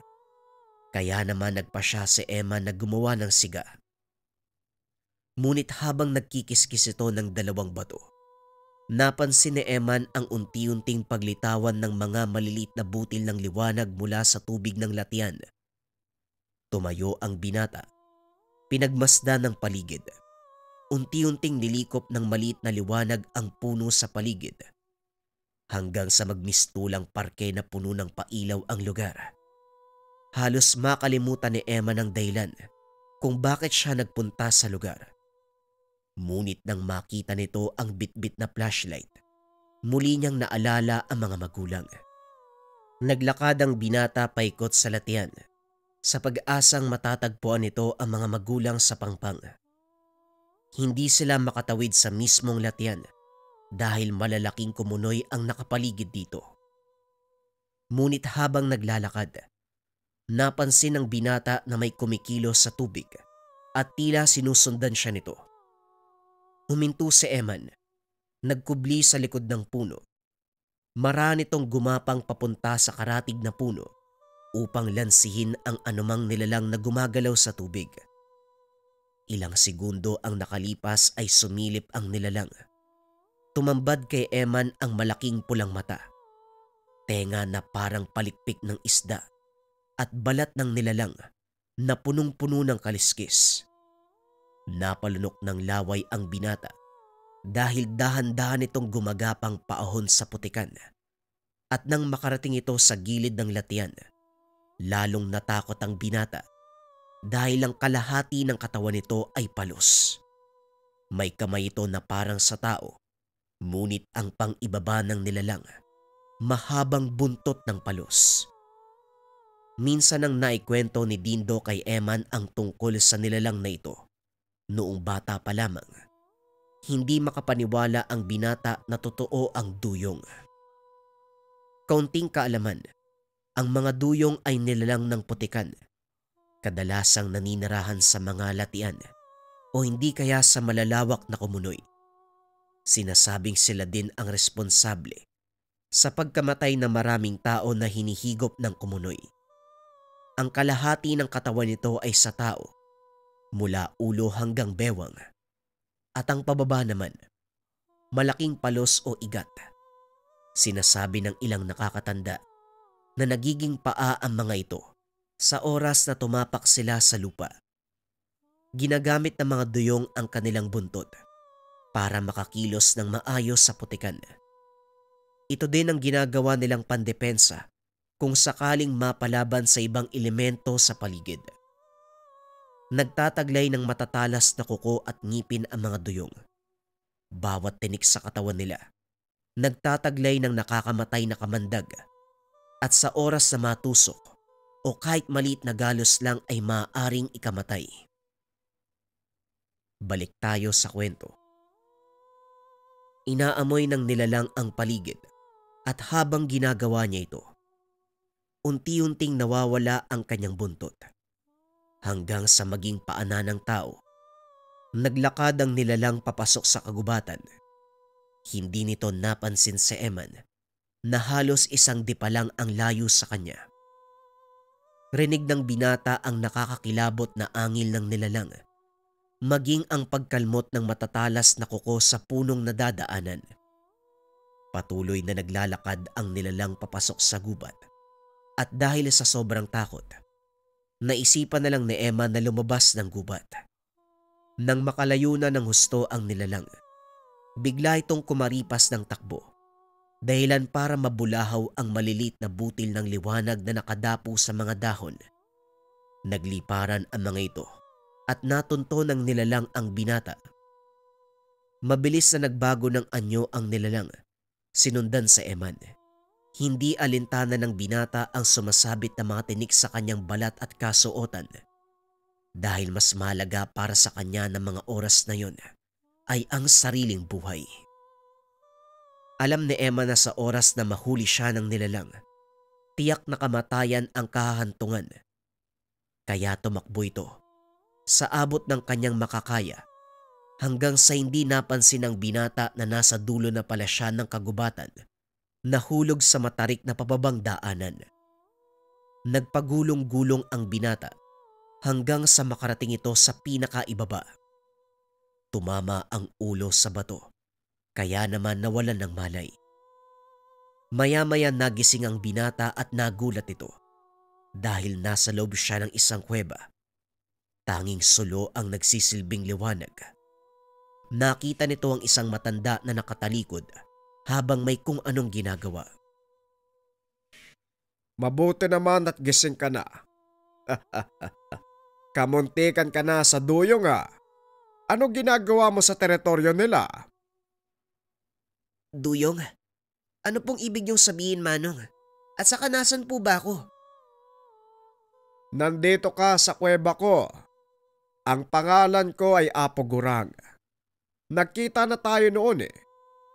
Kaya naman nagpasya si Emma na gumawa ng siga. Ngunit habang nagkikiskis ito ng dalawang bato, napansin ni Eman ang unti-unting paglitawan ng mga maliliit na butil ng liwanag mula sa tubig ng latian. Tumayo ang binata, pinagmasdan ng paligid. Unti-unting nilikop ng maliit na liwanag ang puno sa paligid, hanggang sa magmistulang parke na puno ng pailaw ang lugar. Halos makalimutan ni Emma ng dahilan kung bakit siya nagpunta sa lugar. Ngunit nang makita nito ang bitbit na flashlight, muli niyang naalala ang mga magulang. Naglakad ang binata paikot sa latian, sa pag-asang matatagpuan nito ang mga magulang sa pangpang. Hindi sila makatawid sa mismong latian dahil malalaking kumunoy ang nakapaligid dito. Ngunit habang naglalakad, napansin ng binata na may kumikilos sa tubig at tila sinusundan siya nito. Huminto si Eman, nagkubli sa likod ng puno. Mara nitong gumapang papunta sa karatig na puno upang lansihin ang anumang nilalang na gumagalaw sa tubig. Ilang segundo ang nakalipas ay sumilip ang nilalang. Tumambad kay Eman ang malaking pulang mata, tenga na parang palikpik ng isda, at balat ng nilalang na punong-puno ng kaliskis. Napalunok ng laway ang binata dahil dahan-dahan itong gumagapang paahon sa putikan. At nang makarating ito sa gilid ng latian, lalong natakot ang binata dahil ang kalahati ng katawan nito ay palos. May kamay ito na parang sa tao, ngunit ang pang-ibaba ng nilalang, mahabang buntot ng palos. Minsan nang naikwento ni Dindo kay Eman ang tungkol sa nilalang na ito, noong bata pa lamang. Hindi makapaniwala ang binata na totoo ang duyong. Kaunting kaalaman, ang mga duyong ay nilalang ng putikan, kadalasang naninirahan sa mga latian o hindi kaya sa malalawak na kumunoy. Sinasabing sila din ang responsable sa pagkamatay ng maraming tao na hinihigop ng kumunoy. Ang kalahati ng katawan nito ay sa tao, mula ulo hanggang bewang, at ang pababa naman, malaking palos o igat. Sinasabi ng ilang nakakatanda na nagiging paa ang mga ito sa oras na tumapak sila sa lupa. Ginagamit ng mga duyong ang kanilang buntot para makakilos ng maayos sa putikan. Ito din ang ginagawa nilang pandepensa kung sakaling mapalaban sa ibang elemento sa paligid. Nagtataglay ng matatalas na kuko at ngipin ang mga duyong. Bawat tinik sa katawan nila, nagtataglay ng nakakamatay na kamandag, at sa oras na matusok o kahit maliit na galos lang ay maaaring ikamatay. Balik tayo sa kwento. Inaamoy ng nilalang ang paligid at habang ginagawa niya ito, unti-unting nawawala ang kanyang buntot hanggang sa maging paanan ng tao. Naglakad ang nilalang papasok sa kagubatan. Hindi nito napansin si Eman na halos isang dipa lang ang layo sa kanya. Rinig ng binata ang nakakakilabot na angil ng nilalang, maging ang pagkalmot ng matatalas na kuko sa punong nadadaanan. Patuloy na naglalakad ang nilalang papasok sa gubat. At dahil sa sobrang takot, naisipan na lang ni Emma na lumabas ng gubat. Nang makalayo na ng husto ang nilalang, bigla itong kumaripas ng takbo, dahilan para mabulahaw ang malilit na butil ng liwanag na nakadapo sa mga dahon. Nagliparan ang mga ito at natunto ng nilalang ang binata. Mabilis na nagbago ng anyo ang nilalang, sinundan sa Eman. Hindi alintana ng binata ang sumasabit na mga tinik sa kanyang balat at kasuotan, dahil mas mahalaga para sa kanya ng mga oras na yon ay ang sariling buhay. Alam ni Emma na sa oras na mahuli siya ng nilalang, tiyak na kamatayan ang kahahantungan. Kaya tumakbo ito sa abot ng kanyang makakaya hanggang sa hindi napansin ng binata na nasa dulo na pala siya ng kagubatan, nahulog sa matarik na pababang daanan. Nagpagulong-gulong ang binata hanggang sa makarating ito sa pinakaibaba. Tumama ang ulo sa bato, kaya naman nawalan ng malay. Maya-maya nagising ang binata at nagulat ito dahil nasa loob siya ng isang kuweba. Tanging sulo ang nagsisilbing liwanag. Nakita nito ang isang matanda na nakatalikod habang may kung anong ginagawa. Mabuti naman at gising ka na. Kamuntikan ka na sa duyong ah. Ano ginagawa mo sa teritoryo nila? Duyong? Ano pong ibig niyong sabihin, Manong? At saka nasan po ba ako? Nandito ka sa kuweba ko. Ang pangalan ko ay Apo Gurang. Nagkita na tayo noon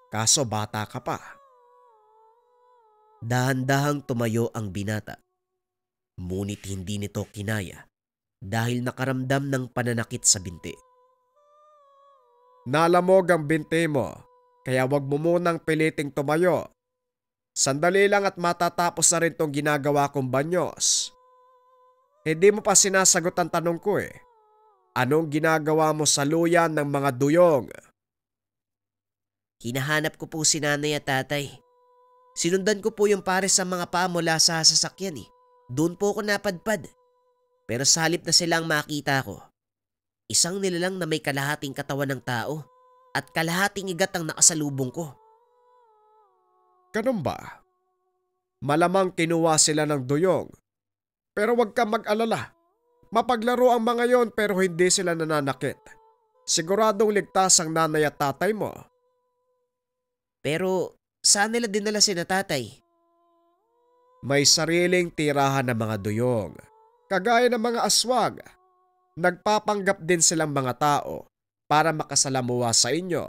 kaso bata ka pa. Dahan-dahang tumayo ang binata. Ngunit hindi nito kinaya dahil nakaramdam ng pananakit sa binti. Nalamog ang binti mo, kaya wag mo munang piliting tumayo. Sandali lang at matatapos na rin tong ginagawa kong banyos. Hindi mo pa sinasagot ang tanong ko Anong ginagawa mo sa luyan ng mga duyong? Hinahanap ko po si nanay at tatay. Sinundan ko po yung pares sa mga paa mula sa sasakyan Doon po ako napadpad. Pero sa halip na silang makita ko, isang nilalang na may kalahating katawan ng tao at kalahating igat ang nakasalubong ko. Ganun ba? Malamang kinuha sila ng duyong. Pero wag kang mag-alala. Mapaglaro ang mga yon pero hindi sila nananakit. Siguradong ligtas ang nanay at tatay mo. Pero saan nila dinala sina tatay? May sariling tirahan ng mga duyong. Kagaya ng mga aswag. Nagpapanggap din silang mga tao para makasalamuha sa inyo.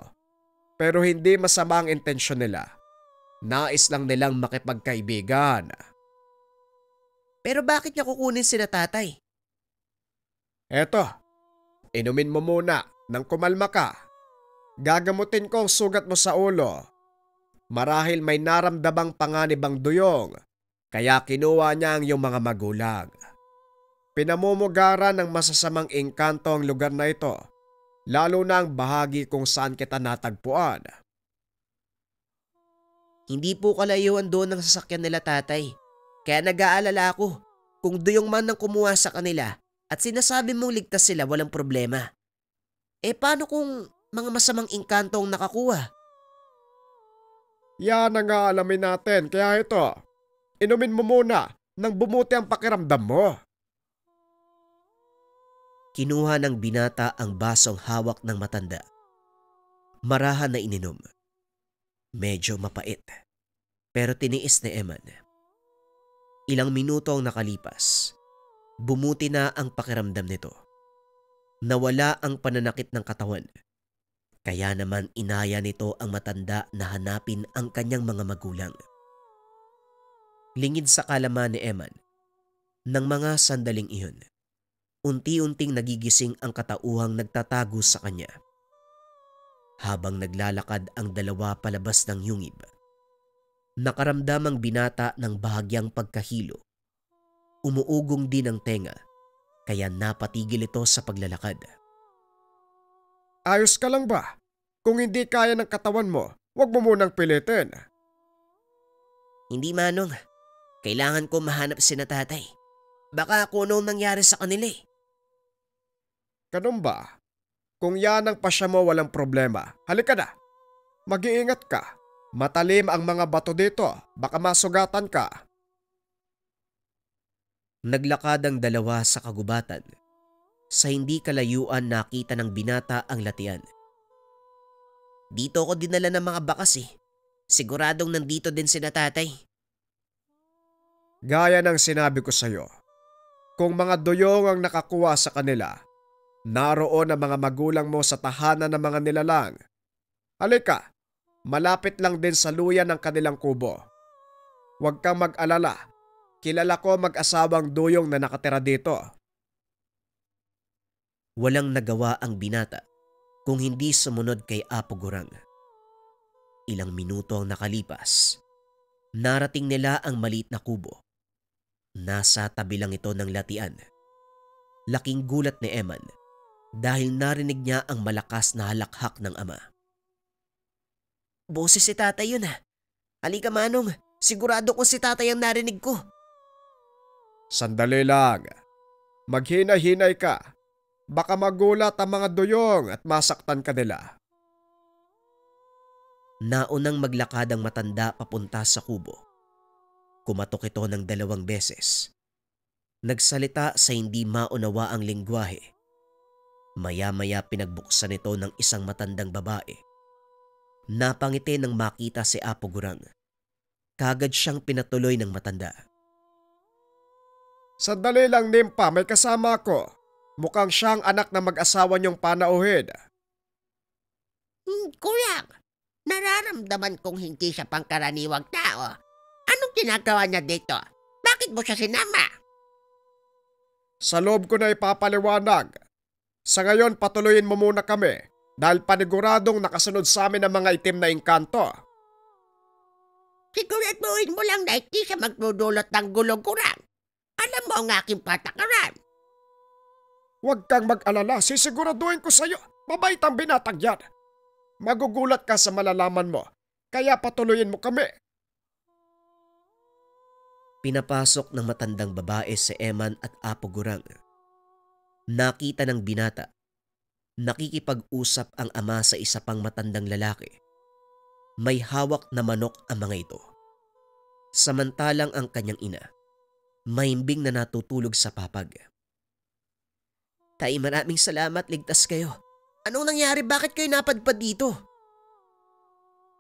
Pero hindi masama ang intensyon nila. Nais lang nilang makipagkaibigan. Pero bakit niya kukunin sina tatay? Eto, inumin mo muna nang kumalma ka. Gagamutin ko ang sugat mo sa ulo. Marahil may naramdamang panganib ang duyong, kaya kinuha niya ang iyong mga magulang. Pinamumugaran ng masasamang engkanto ang lugar na ito, lalo na ang bahagi kung saan kita natagpuan. Hindi po kalayuan doon ang sasakyan nila tatay. Kaya nag-aalala ako kung duyong man ang kumuha sa kanila at sinasabi mong ligtas sila walang problema. Paano kung mga masamang engkanto ang nakakuha? Yan ang aalamin natin, kaya ito, inumin mo muna nang bumuti ang pakiramdam mo. Kinuha ng binata ang basong hawak ng matanda. Marahan na ininom. Medyo mapait, pero tiniis ni Eman. Ilang minuto ang nakalipas. Bumuti na ang pakiramdam nito. Nawala ang pananakit ng katawan. Kaya naman inaya nito ang matanda na hanapin ang kanyang mga magulang. Lingid sa kalaman ni Eman, ng mga sandaling iyon, unti-unting nagigising ang katauhang nagtatago sa kanya. Habang naglalakad ang dalawa palabas ng yungib, nakaramdam ang binata ng bahagyang pagkahilo. Umuugong din ang tenga, kaya napatigil ito sa paglalakad. Ayos ka lang ba? Kung hindi kaya ng katawan mo, wag mo munang pilitin. Hindi, Manong. Kailangan ko mahanap sina tatay. Baka kung anong nangyari sa kanila Ganun ba? Kung yan ang pasya mo, walang problema. Halika na. Mag-iingat ka. Matalim ang mga bato dito. Baka masugatan ka. Naglakad ang dalawa sa kagubatan. Sa hindi kalayuan nakita ng binata ang latian. Dito ko dinala ng mga bakas Siguradong nandito din sina tatay. Gaya ng sinabi ko sa'yo, kung mga duyong ang nakakuha sa kanila, naroon ang mga magulang mo sa tahanan ng mga nilalang. Halika, malapit lang din sa luyan ng kanilang kubo. Huwag kang mag-alala. Kilala ko mag-asawang duyong na nakatira dito. Walang nagawa ang binata, kung hindi sumunod kay Apo Gurang. Ilang minuto ang nakalipas. Narating nila ang maliit na kubo. Nasa tabi lang ito ng latian. Laking gulat ni Eman dahil narinig niya ang malakas na halakhak ng ama. Boses si tatay yun ah. Halika Manong, sigurado kung si tatay ang narinig ko. Sandali lang. Maghinay-hinay ka. Baka magulat ang mga duyong at masaktan ka nila. Naunang maglakad ang matanda papunta sa kubo. Kumatok ito ng 2 beses. Nagsalita sa hindi maunawaang lengguwahe. Maya-maya pinagbuksan ito ng isang matandang babae. Napangiti nang makita si Apo Gurang. Kagad siyang pinatuloy ng matanda. Sandali lang Nimpa, may kasama ako. Mukhang siyang anak na mag-asawa niyong panauhin. Kuya, nararamdaman kong hindi siya pangkaraniwang tao. Anong ginagawa niya dito? Bakit mo siya sinama? Sa loob ko na ipapaliwanag. Sa ngayon patuloyin mo muna kami dahil paniguradong nakasunod sa amin ang mga itim na engkanto. Siguraduhin mo lang na hindi siya magdudulot ng gulong-gurang. Alam mo ang aking patakaran. Huwag kang mag-alala, sisiguraduhin ko sa'yo. Mabait ang binatang yan. Magugulat ka sa malalaman mo, kaya patuloyin mo kami. Pinapasok ng matandang babae si Eman at Apo Gurang. Nakita ng binata. Nakikipag-usap ang ama sa isa pang matandang lalaki. May hawak na manok ang mga ito. Samantalang ang kanyang ina, mahimbing na natutulog sa papag. Tay, maraming salamat, ligtas kayo. Anong nangyari? Bakit kayo napadpad dito?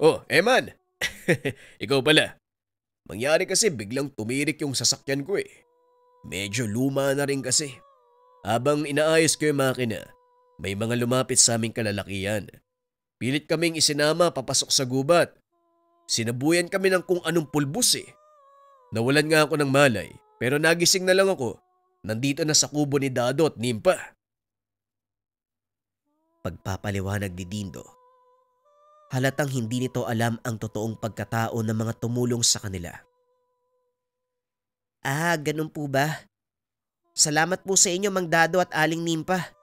Oh, Eman! Ikaw pala. Mangyari kasi biglang tumirik yung sasakyan ko eh. Medyo luma na rin kasi. Habang inaayos ko yung makina, may mga lumapit sa aming kalalakihan. Pilit kaming isinama papasok sa gubat. Sinabuyan kami ng kung anong pulbos eh. Nawalan nga ako ng malay, pero nagising na lang ako. Nandito na sa kubo ni Dado at Nimpa. Pagpapaliwanag ni Dindo, halatang hindi nito alam ang totoong pagkatao ng mga tumulong sa kanila. Ah, ganun po ba? Salamat po sa inyo, Mang Dado at Aling Nimpa.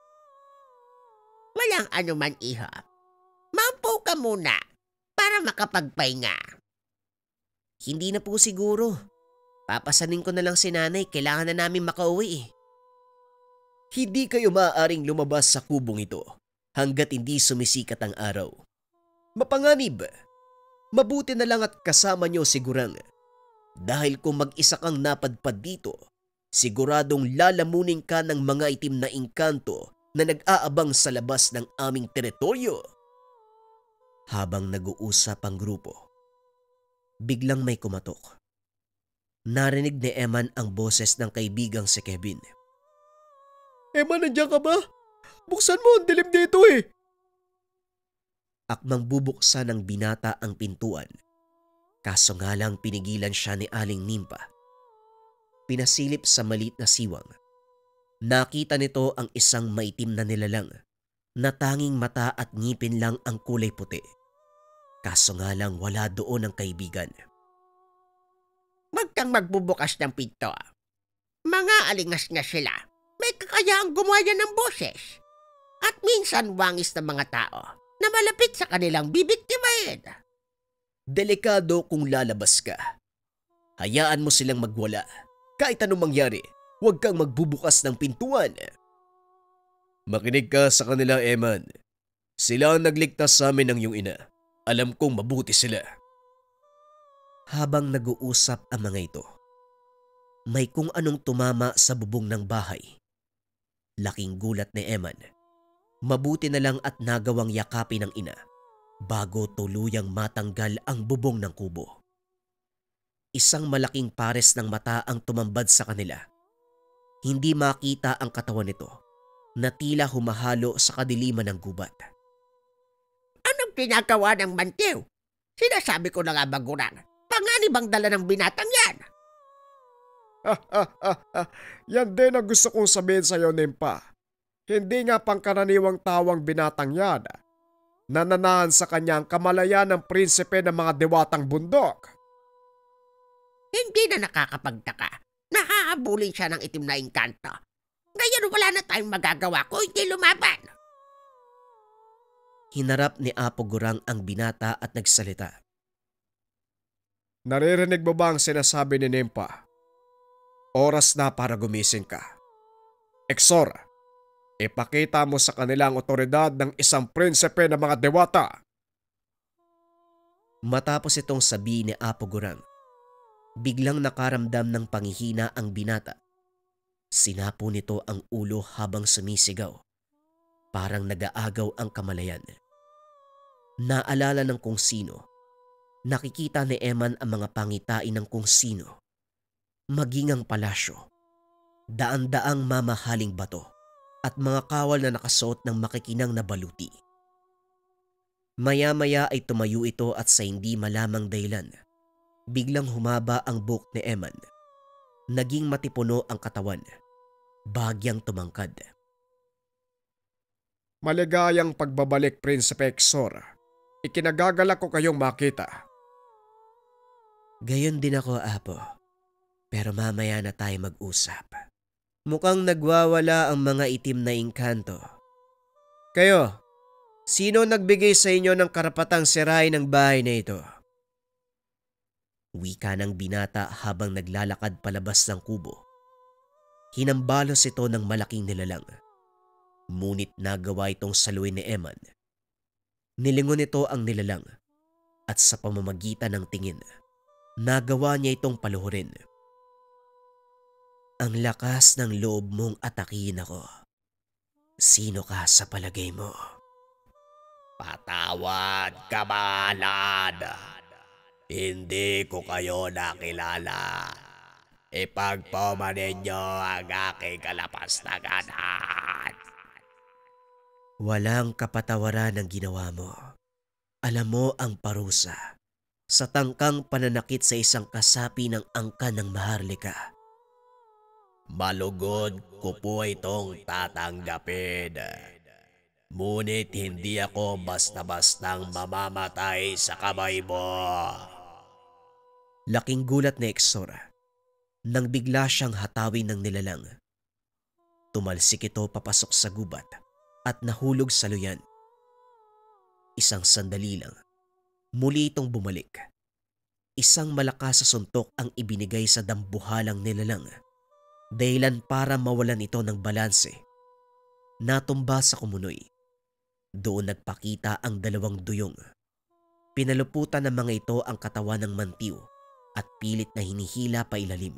Walang anuman, iha. Maupo ka muna para makapagpahinga. Hindi na po siguro. Papasanin ko na lang si nanay, kailangan na namin makauwi eh. Hindi kayo maaaring lumabas sa kubong ito hanggat hindi sumisikat ang araw. Mapanganib, mabuti na lang at kasama niyo si Gurang. Dahil kung mag-isa kang napadpad dito, siguradong lalamunin ka ng mga itim na engkanto na nag-aabang sa labas ng aming teritoryo. Habang nag-uusap ang grupo, biglang may kumatok. Narinig ni Eman ang boses ng kaibigang si Kevin. Eman, nandiyan ka ba? Buksan mo, ang dilim dito eh. Akmang bubuksan ng binata ang pintuan. Kaso nga lang pinigilan siya ni Aling Nimpa. Pinasilip sa maliit na siwang. Nakita nito ang isang maitim na nilalang na tanging mata at ngipin lang ang kulay puti. Kaso nga lang wala doon ang kaibigan. Huwag kang magbubukas ng pinto. Mga alingas-ngas sila. May kakayahang gumaya ng boses. At minsan wangis ng mga tao na malapit sa kanilang bibiktimahin. Delikado kung lalabas ka. Hayaan mo silang magwala. Kahit anong mangyari, huwag kang magbubukas ng pintuan. Makinig ka sa kanila, Eman. Sila ang nagligtas sa amin ng iyong ina. Alam kong mabuti sila. Habang nag-uusap ang mga ito, may kung anong tumama sa bubong ng bahay. Laking gulat ni Eman. Mabuti na lang at nagawang yakapin ng ina bago tuluyang matanggal ang bubong ng kubo. Isang malaking pares ng mata ang tumambad sa kanila. Hindi makita ang katawan nito na tila humahalo sa kadiliman ng gubat. Anong ginagawa ng mantiw? Sinasabi ko na nga ba, Gurang? Panganib ang dala ng binatang yan. Yan din ang gusto kong sabihin sa'yo, Nimpa. Hindi nga pangkaraniwang tawang binatang yan. Nananahan sa kanya ang kamalayan ng prinsipe ng mga dewatang bundok. Hindi na nakakapagtaka. Nahahabulin siya ng itim na engkanto. Ngayon wala na tayong magagawa kung hindi lumaban. Hinarap ni Apo Gurang ang binata at nagsalita. Naririnig mo ba ang sinasabi ni Nimpa? Oras na para gumising ka. Exor, ipakita mo sa kanila ang otoridad ng isang prinsipe ng mga dewata. Matapos itong sabihin ni Apo Gurang, biglang nakaramdam ng panghihina ang binata. Sinapo nito ang ulo habang sumisigaw. Parang nag-aagaw ang kamalayan. Naalala ng kung sino. Nakikita ni Eman ang mga pangitain ng kung sino. Maging ang palasyo. Daan-daang mamahaling bato at mga kawal na nakasuot ng makikinang na baluti. Maya-maya ay tumayo ito at sa hindi malamang dahilan, biglang humaba ang buhok ni Eman. Naging matipuno ang katawan. Bahagyang tumangkad. Maligayang pagbabalik, Prinsipe Exor. Ikinagagalak ko kayong makita. Gayon din ako, Apo. Pero mamaya na tayo mag-usap. Mukhang nagwawala ang mga itim na engkanto. Kayo, sino nagbigay sa inyo ng karapatang sirain ang bahay na ito? Wika ng binata habang naglalakad palabas ng kubo. Hinambalos ito ng malaking nilalang. Ngunit nagawa itong saluin ni Eman. Nilingon ito ang nilalang at sa pamamagitan ng tingin, nagawa niya itong paluhurin. Ang lakas ng loob mong atakihin ako. Sino ka sa palagay mo? Patawad, kamalad. Hindi ko kayo nakilala. Ipagpaumanin niyo ang aking kalapastangan. Walang kapatawaran ang ginawa mo. Alam mo ang parusa sa tangkang pananakit sa isang kasapi ng angkan ng Maharlika. Malugod ko po itong tatanggapin. Ngunit hindi ako basta-bastang mamamatay sa kamay mo. Laking gulat ni Exor nang bigla siyang hatawin ng nilalang. Tumalsik ito papasok sa gubat at nahulog sa luyan. Isang sandali lang, muli itong bumalik. Isang malakas sa suntok ang ibinigay sa dambuhalang nilalang. Dahilan para mawalan ito ng balanse. Natumba sa kumunoy. Doon nagpakita ang dalawang duyong. Pinaluputan ng mga ito ang katawan ng mantiw at pilit na hinihila pa ilalim.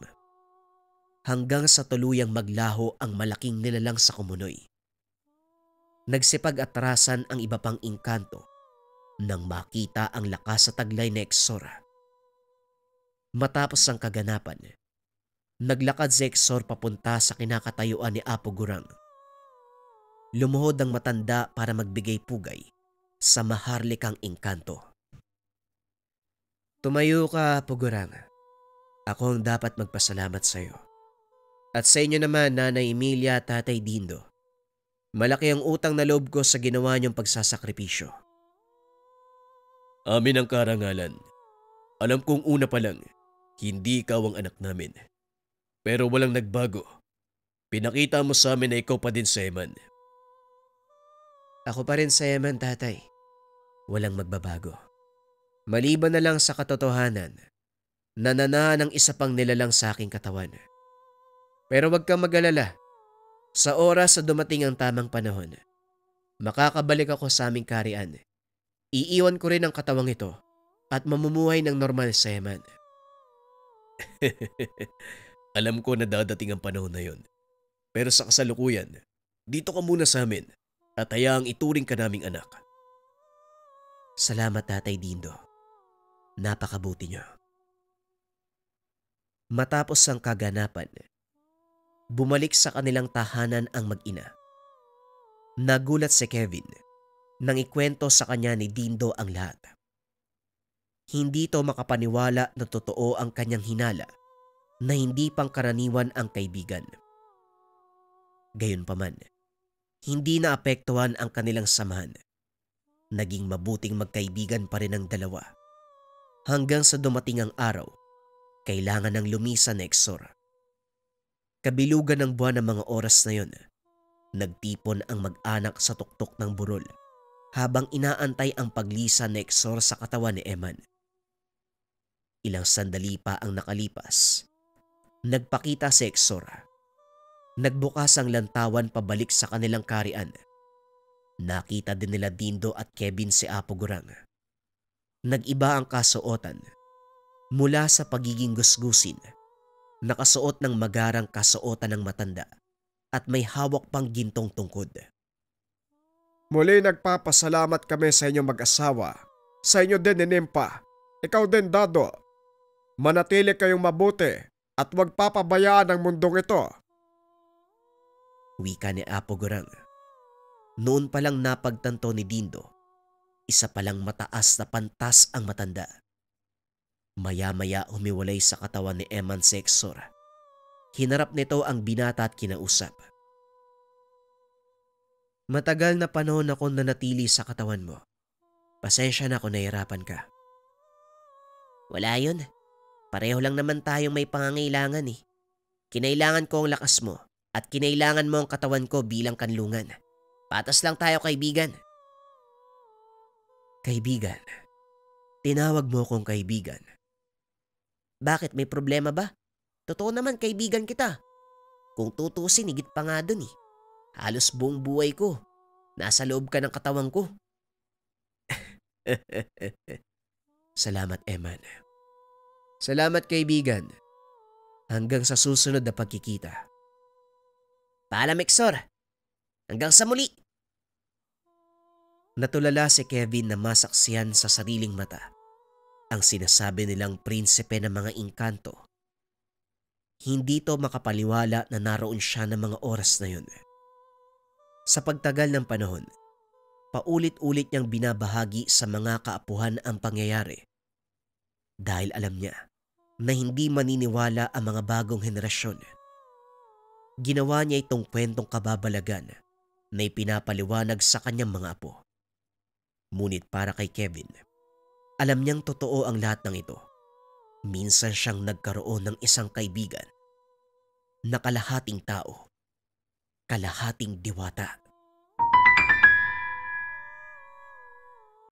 Hanggang sa tuluyang maglaho ang malaking nilalang sa kumunoy. Nagsipag-atrasan ang iba pang engkanto nang makita ang lakas sa taglay ni Exor. Matapos ang kaganapan, naglakad si Exor papunta sa kinakatayuan ni Apo Gurang. Lumuhod ang matanda para magbigay pugay sa maharlikang engkanto. Tumayo ka, Apo Gurang. Ako ang dapat magpasalamat sa iyo. At sa inyo naman, Nanay Emilia at Tatay Dindo. Malaki ang utang na loob ko sa ginawa niyong pagsasakripisyo. Amin ang karangalan. Alam kong una pa lang, hindi ikaw ang anak namin. Pero walang nagbago. Pinakita mo sa amin na ikaw pa din si Eman. Ako pa rin sa Eman, Tatay. Walang magbabago. Maliban na lang sa katotohanan, nananahan ng isa pang nilalang sa aking katawan. Pero wag kang mag-alala. Sa oras na dumating ang tamang panahon, makakabalik ako sa aming karian. Iiwan ko rin ang katawang ito at mamumuhay ng normal sa Eman. Alam ko na dadating ang panahon na yon. Pero sa kasalukuyan, dito ka muna sa amin at hayaang ituring ka naming anak. Salamat, Tatay Dindo. Napakabuti niyo. Matapos ang kaganapan, bumalik sa kanilang tahanan ang mag-ina. Nagulat si Kevin nang ikwento sa kanya ni Dindo ang lahat. Hindi ito makapaniwala na totoo ang kanyang hinala na hindi pangkaraniwan ang kaibigan. Gayunpaman, Hindi naapektuhan ang kanilang samahan. Naging mabuting magkaibigan pa rin ang dalawa. Hanggang sa dumating ang araw, kailangan ng lumisan na Exor. Kabilugan ng buwan ng mga oras na yon, nagtipon ang mag-anak sa tuktok ng burol habang inaantay ang paglisan na Exor sa katawan ni Eman. Ilang sandali pa ang nakalipas. Nagpakita si Exor. Nagbukas ang lantawan pabalik sa kanilang karian. Nakita din nila Dindo at Kevin si Apo Gurang. Nag-iba ang kasuotan. Mula sa pagiging gusgusin, nakasuot ng magarang kasuotan ng matanda at may hawak pang gintong tungkod. Muli nagpapasalamat kami sa inyong mag-asawa. Sa inyo din ni Nimpa. Ikaw din, Dado. Manatili kayong mabuti at huwag papabayaan ang mundong ito. Wika ni Apo Gurang. Noon palang napagtanto ni Dindo, isa palang mataas na pantas ang matanda. Maya-maya humiwalay sa katawan ni Eman si Exor. Hinarap nito ang binata at kinausap. Matagal na panahon ako nanatili sa katawan mo. Pasensya na kung nahirapan ka. Wala yun. Pareho lang naman tayong may pangangailangan eh. Kinailangan ko ang lakas mo at kinailangan mo ang katawan ko bilang kanlungan. Patas lang tayo, kaibigan. Kaibigan. Tinawag mo akong kaibigan. Bakit, may problema ba? Totoo naman, kaibigan kita. Kung tutusin, higit pa nga dun eh. Halos buong buhay ko. Nasa loob ka ng katawan ko. Salamat, Eman. Salamat, kaibigan. Hanggang sa susunod na pagkikita. Paalam, Exor. Hanggang sa muli. Natulala si Kevin na masaksihan sa sariling mata ang sinasabi nilang prinsipe ng mga engkanto. Hindi to makapaniwala na naroon siya ng mga oras na yun. Sa pagtagal ng panahon, paulit-ulit niyang binabahagi sa mga kaapuhan ang pangyayari dahil alam niya na hindi maniniwala ang mga bagong henerasyon. Ginawa niya itong kwentong kababalagan na ipinapaliwanag sa kanyang mga apo. Ngunit para kay Kevin, alam niyang totoo ang lahat ng ito. Minsan siyang nagkaroon ng isang kaibigan na kalahating tao, kalahating diwata.